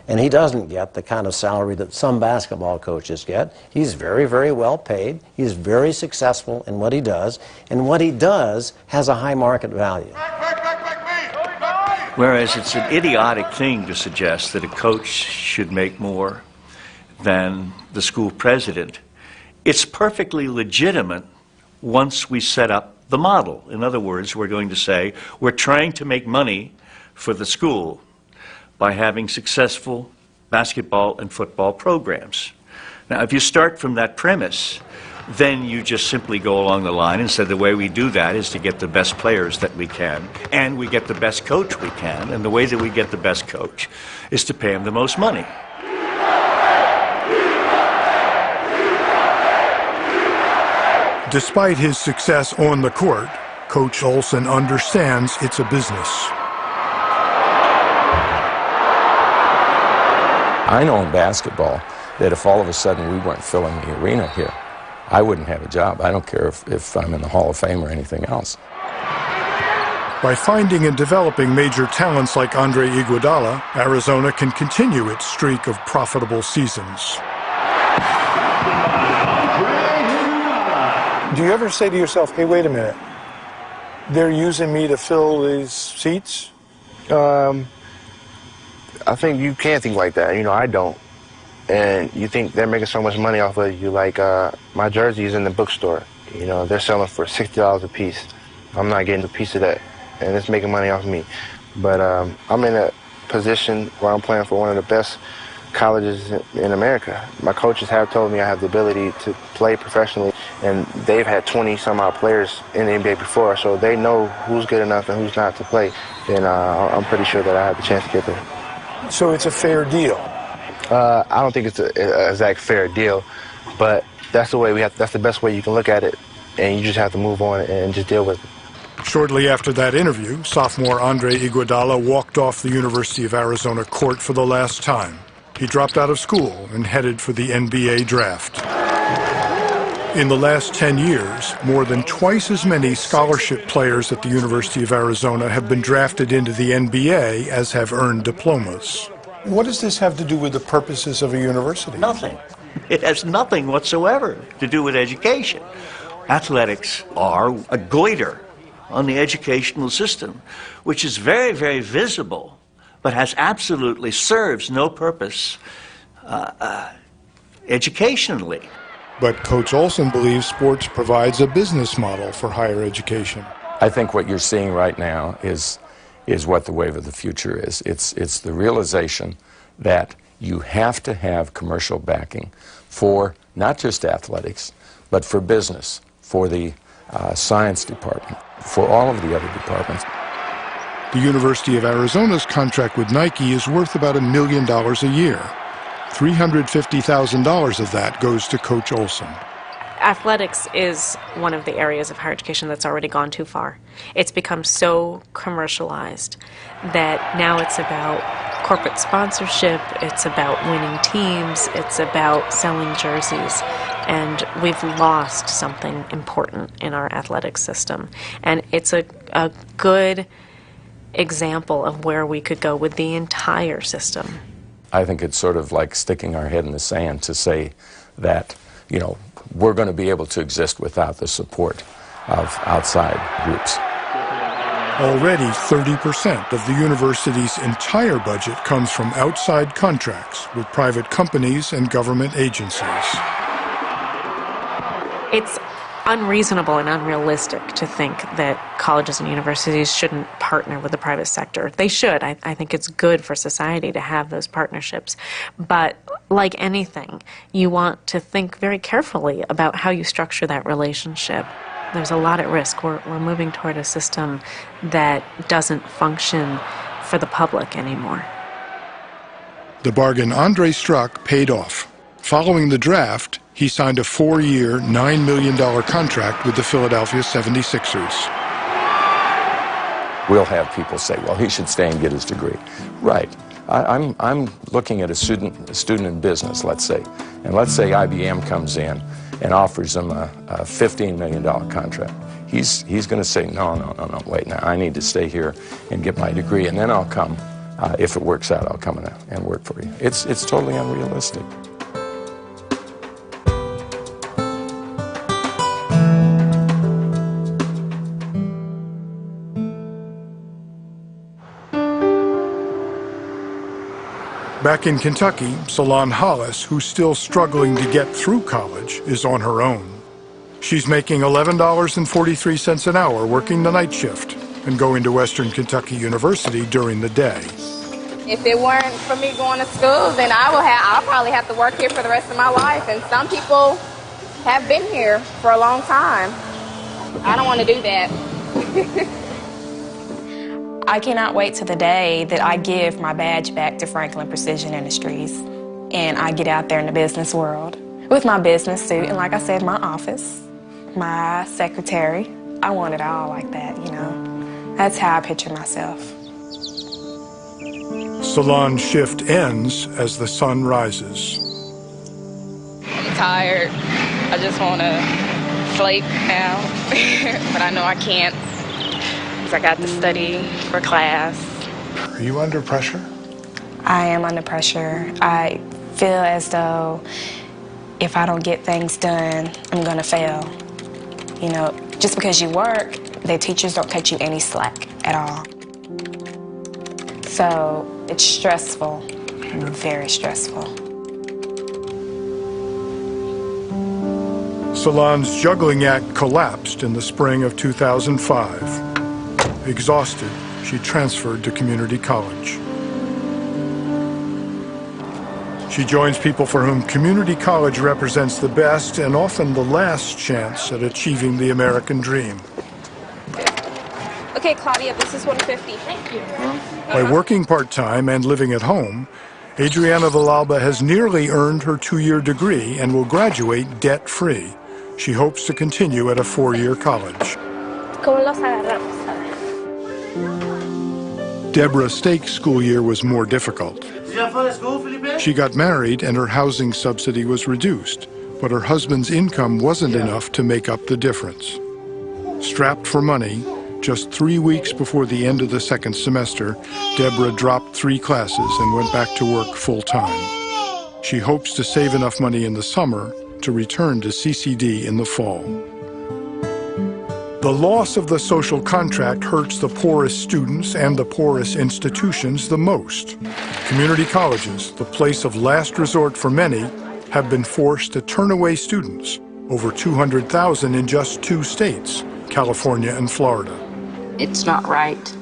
And he doesn't get the kind of salary that some basketball coaches get. He's very, very well paid. He's very successful in what he does. And what he does has a high market value. Whereas it's an idiotic thing to suggest that a coach should make more than the school president. It's perfectly legitimate once we set up the model. In other words, we're going to say we're trying to make money for the school by having successful basketball and football programs. Now, if you start from that premise, then you just simply go along the line and say the way we do that is to get the best players that we can, and we get the best coach we can, and the way that we get the best coach is to pay him the most money. Despite his success on the court, Coach Olson understands it's a business. I know in basketball, that if all of a sudden we weren't filling the arena here, I wouldn't have a job. I don't care if I'm in the Hall of Fame or anything else. By finding and developing major talents like Andre Iguodala, Arizona can continue its streak of profitable seasons. Do you ever say to yourself, hey, wait a minute, they're using me to fill these seats? I think you can think like that. You know, I don't. And you think they're making so much money off of you. Like, my jersey is in the bookstore. You know, they're selling for $60 a piece. I'm not getting a piece of that, and it's making money off of me. But I'm in a position where I'm playing for one of the best colleges in America. My coaches have told me I have the ability to play professionally, and they've had 20-some-odd players in the NBA before, so they know who's good enough and who's not to play. And I'm pretty sure that I have the chance to get there. So it's a fair deal? I don't think it's an exact fair deal, but that's the way that's the best way you can look at it, and you just have to move on and just deal with it. Shortly after that interview, sophomore Andre Iguodala walked off the University of Arizona court for the last time. He dropped out of school and headed for the NBA draft. In the last 10 years, more than twice as many scholarship players at the University of Arizona have been drafted into the NBA as have earned diplomas. What does this have to do with the purposes of a university? Nothing. It has nothing whatsoever to do with education. Athletics are a goiter on the educational system, which is very, very visible, but absolutely serves no purpose educationally. But Coach Olson believes sports provides a business model for higher education. I think what you're seeing right now is what the wave of the future is. It's the realization that you have to have commercial backing for not just athletics, but for business, for the science department, for all of the other departments. The University of Arizona's contract with Nike is worth about $1 million a year. $350,000 of that goes to Coach Olson. Athletics is one of the areas of higher education that's already gone too far. It's become so commercialized that now it's about corporate sponsorship, it's about winning teams, it's about selling jerseys, and we've lost something important in our athletic system. And it's a good example of where we could go with the entire system. I think it's sort of like sticking our head in the sand to say that, you know, we're going to be able to exist without the support of outside groups. Already 30% of the university's entire budget comes from outside contracts with private companies and government agencies. It's unreasonable and unrealistic to think that colleges and universities shouldn't partner with the private sector. They should. I think it's good for society to have those partnerships. But like anything, you want to think very carefully about how you structure that relationship. There's a lot at risk. We're moving toward a system that doesn't function for the public anymore. The bargain Andre struck paid off. Following the draft, he signed a 4-year, $9 million contract with the Philadelphia 76ers. We'll have people say, well, he should stay and get his degree. Right. I'm looking at a student in business, let's say. And let's say IBM comes in and offers him a $15 million contract. He's going to say, no, wait, now I need to stay here and get my degree, and then I'll come. If it works out, I'll come and work for you. It's totally unrealistic. Back in Kentucky, Salon Hollis, who's still struggling to get through college, is on her own. She's making $11.43 an hour working the night shift and going to Western Kentucky University during the day. If it weren't for me going to school, then I'll probably have to work here for the rest of my life. And some people have been here for a long time. I don't want to do that. I cannot wait till the day that I give my badge back to Franklin Precision Industries and I get out there in the business world with my business suit and, like I said, my office, my secretary. I want it all like that, you know. That's how I picture myself. Salon's shift ends as the sun rises. tired. I just want to sleep now, but I know I can't because I got to study for class. Are you under pressure? I am under pressure. I feel as though if I don't get things done, I'm gonna fail. You know, just because you work, the teachers don't cut you any slack at all. So it's stressful, very stressful. Salon's juggling act collapsed in the spring of 2005. Exhausted, she transferred to community college. She joins people for whom community college represents the best and often the last chance at achieving the American dream. Okay, Claudia, this is $150. Thank you. By working part-time and living at home, Adriana Villalba has nearly earned her 2-year degree and will graduate debt-free. She hopes to continue at a 4-year college. ¿Cómo los agarramos? Deborah Stake's school year was more difficult. She got married and her housing subsidy was reduced, but her husband's income wasn't enough to make up the difference. Strapped for money, just 3 weeks before the end of the second semester, Deborah dropped 3 classes and went back to work full-time. She hopes to save enough money in the summer to return to CCD in the fall. The loss of the social contract hurts the poorest students and the poorest institutions the most. Community colleges, the place of last resort for many, have been forced to turn away students, over 200,000 in just 2 states, California and Florida. It's not right.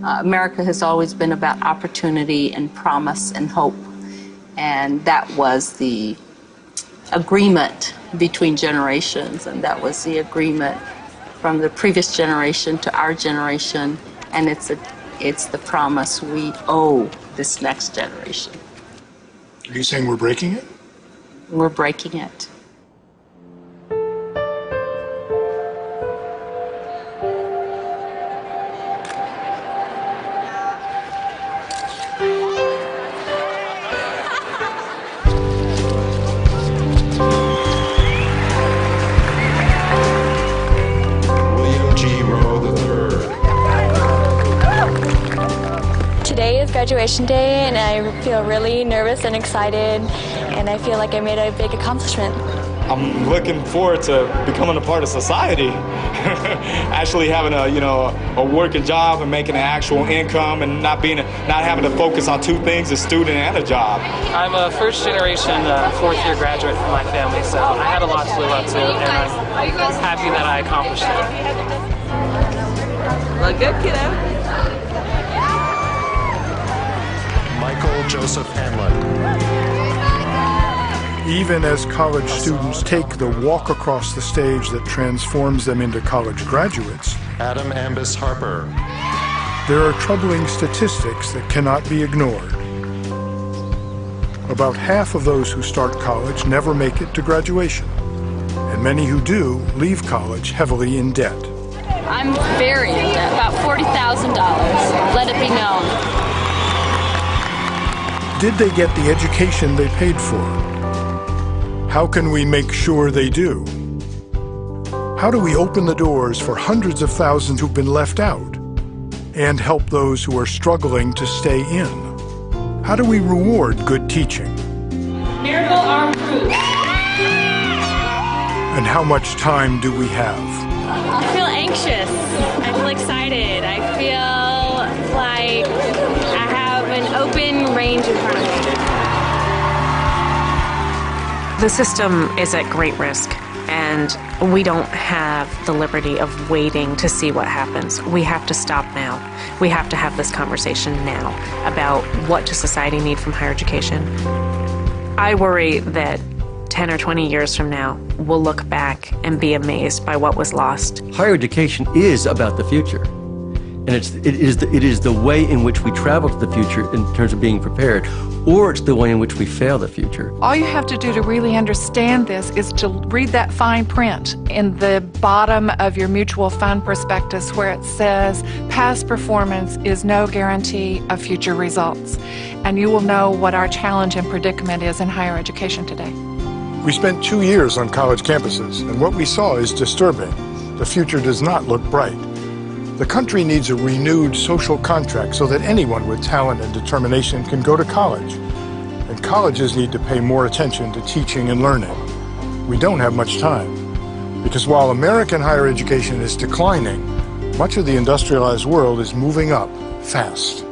America has always been about opportunity and promise and hope, and that was the agreement between generations, and that was the agreement from the previous generation to our generation, and it's the promise we owe this next generation. Are you saying we're breaking it? We're breaking it. Today is graduation day, and I feel really nervous and excited, and I feel like I made a big accomplishment. I'm looking forward to becoming a part of society, actually having a working job and making an actual income, and not having to focus on 2 things: a student and a job. I'm a first-generation, 4th-year graduate from my family, so I had a lot to live up to, and I'm happy that I accomplished it. Look good, kiddo. Michael Joseph Hanlon. Even as college students take the walk across the stage that transforms them into college graduates, Adam Ambus Harper. There are troubling statistics that cannot be ignored. About half of those who start college never make it to graduation, and many who do leave college heavily in debt. I'm very in debt, about $40,000. Let it be known. Did they get the education they paid for? How can we make sure they do? How do we open the doors for hundreds of thousands who've been left out and help those who are struggling to stay in? How do we reward good teaching? Miracle Arm Group. And how much time do we have? I feel anxious. I feel excited. I feel like I have an open range in front of me. The system is at great risk, and we don't have the liberty of waiting to see what happens. We have to stop now. We have to have this conversation now about what does society need from higher education. I worry that 10 or 20 years from now, we'll look back and be amazed by what was lost. Higher education is about the future. And it is the way in which we travel to the future in terms of being prepared, or it's the way in which we fail the future. All you have to do to really understand this is to read that fine print in the bottom of your mutual fund prospectus where it says past performance is no guarantee of future results. And you will know what our challenge and predicament is in higher education today. We spent 2 years on college campuses, and what we saw is disturbing. The future does not look bright. The country needs a renewed social contract so that anyone with talent and determination can go to college. And colleges need to pay more attention to teaching and learning. We don't have much time, because while American higher education is declining, much of the industrialized world is moving up fast.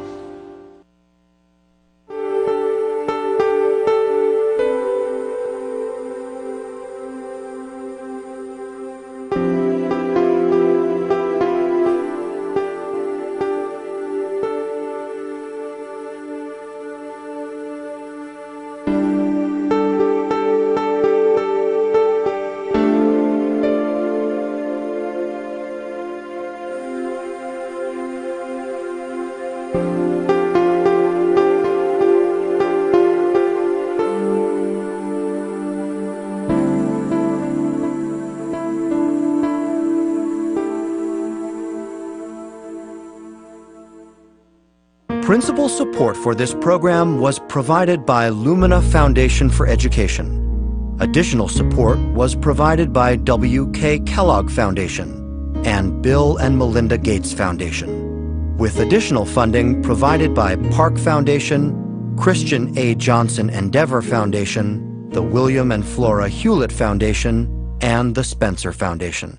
Principal support for this program was provided by Lumina Foundation for Education. Additional support was provided by W.K. Kellogg Foundation and Bill and Melinda Gates Foundation, with additional funding provided by Park Foundation, Christian A. Johnson Endeavor Foundation, the William and Flora Hewlett Foundation, and the Spencer Foundation.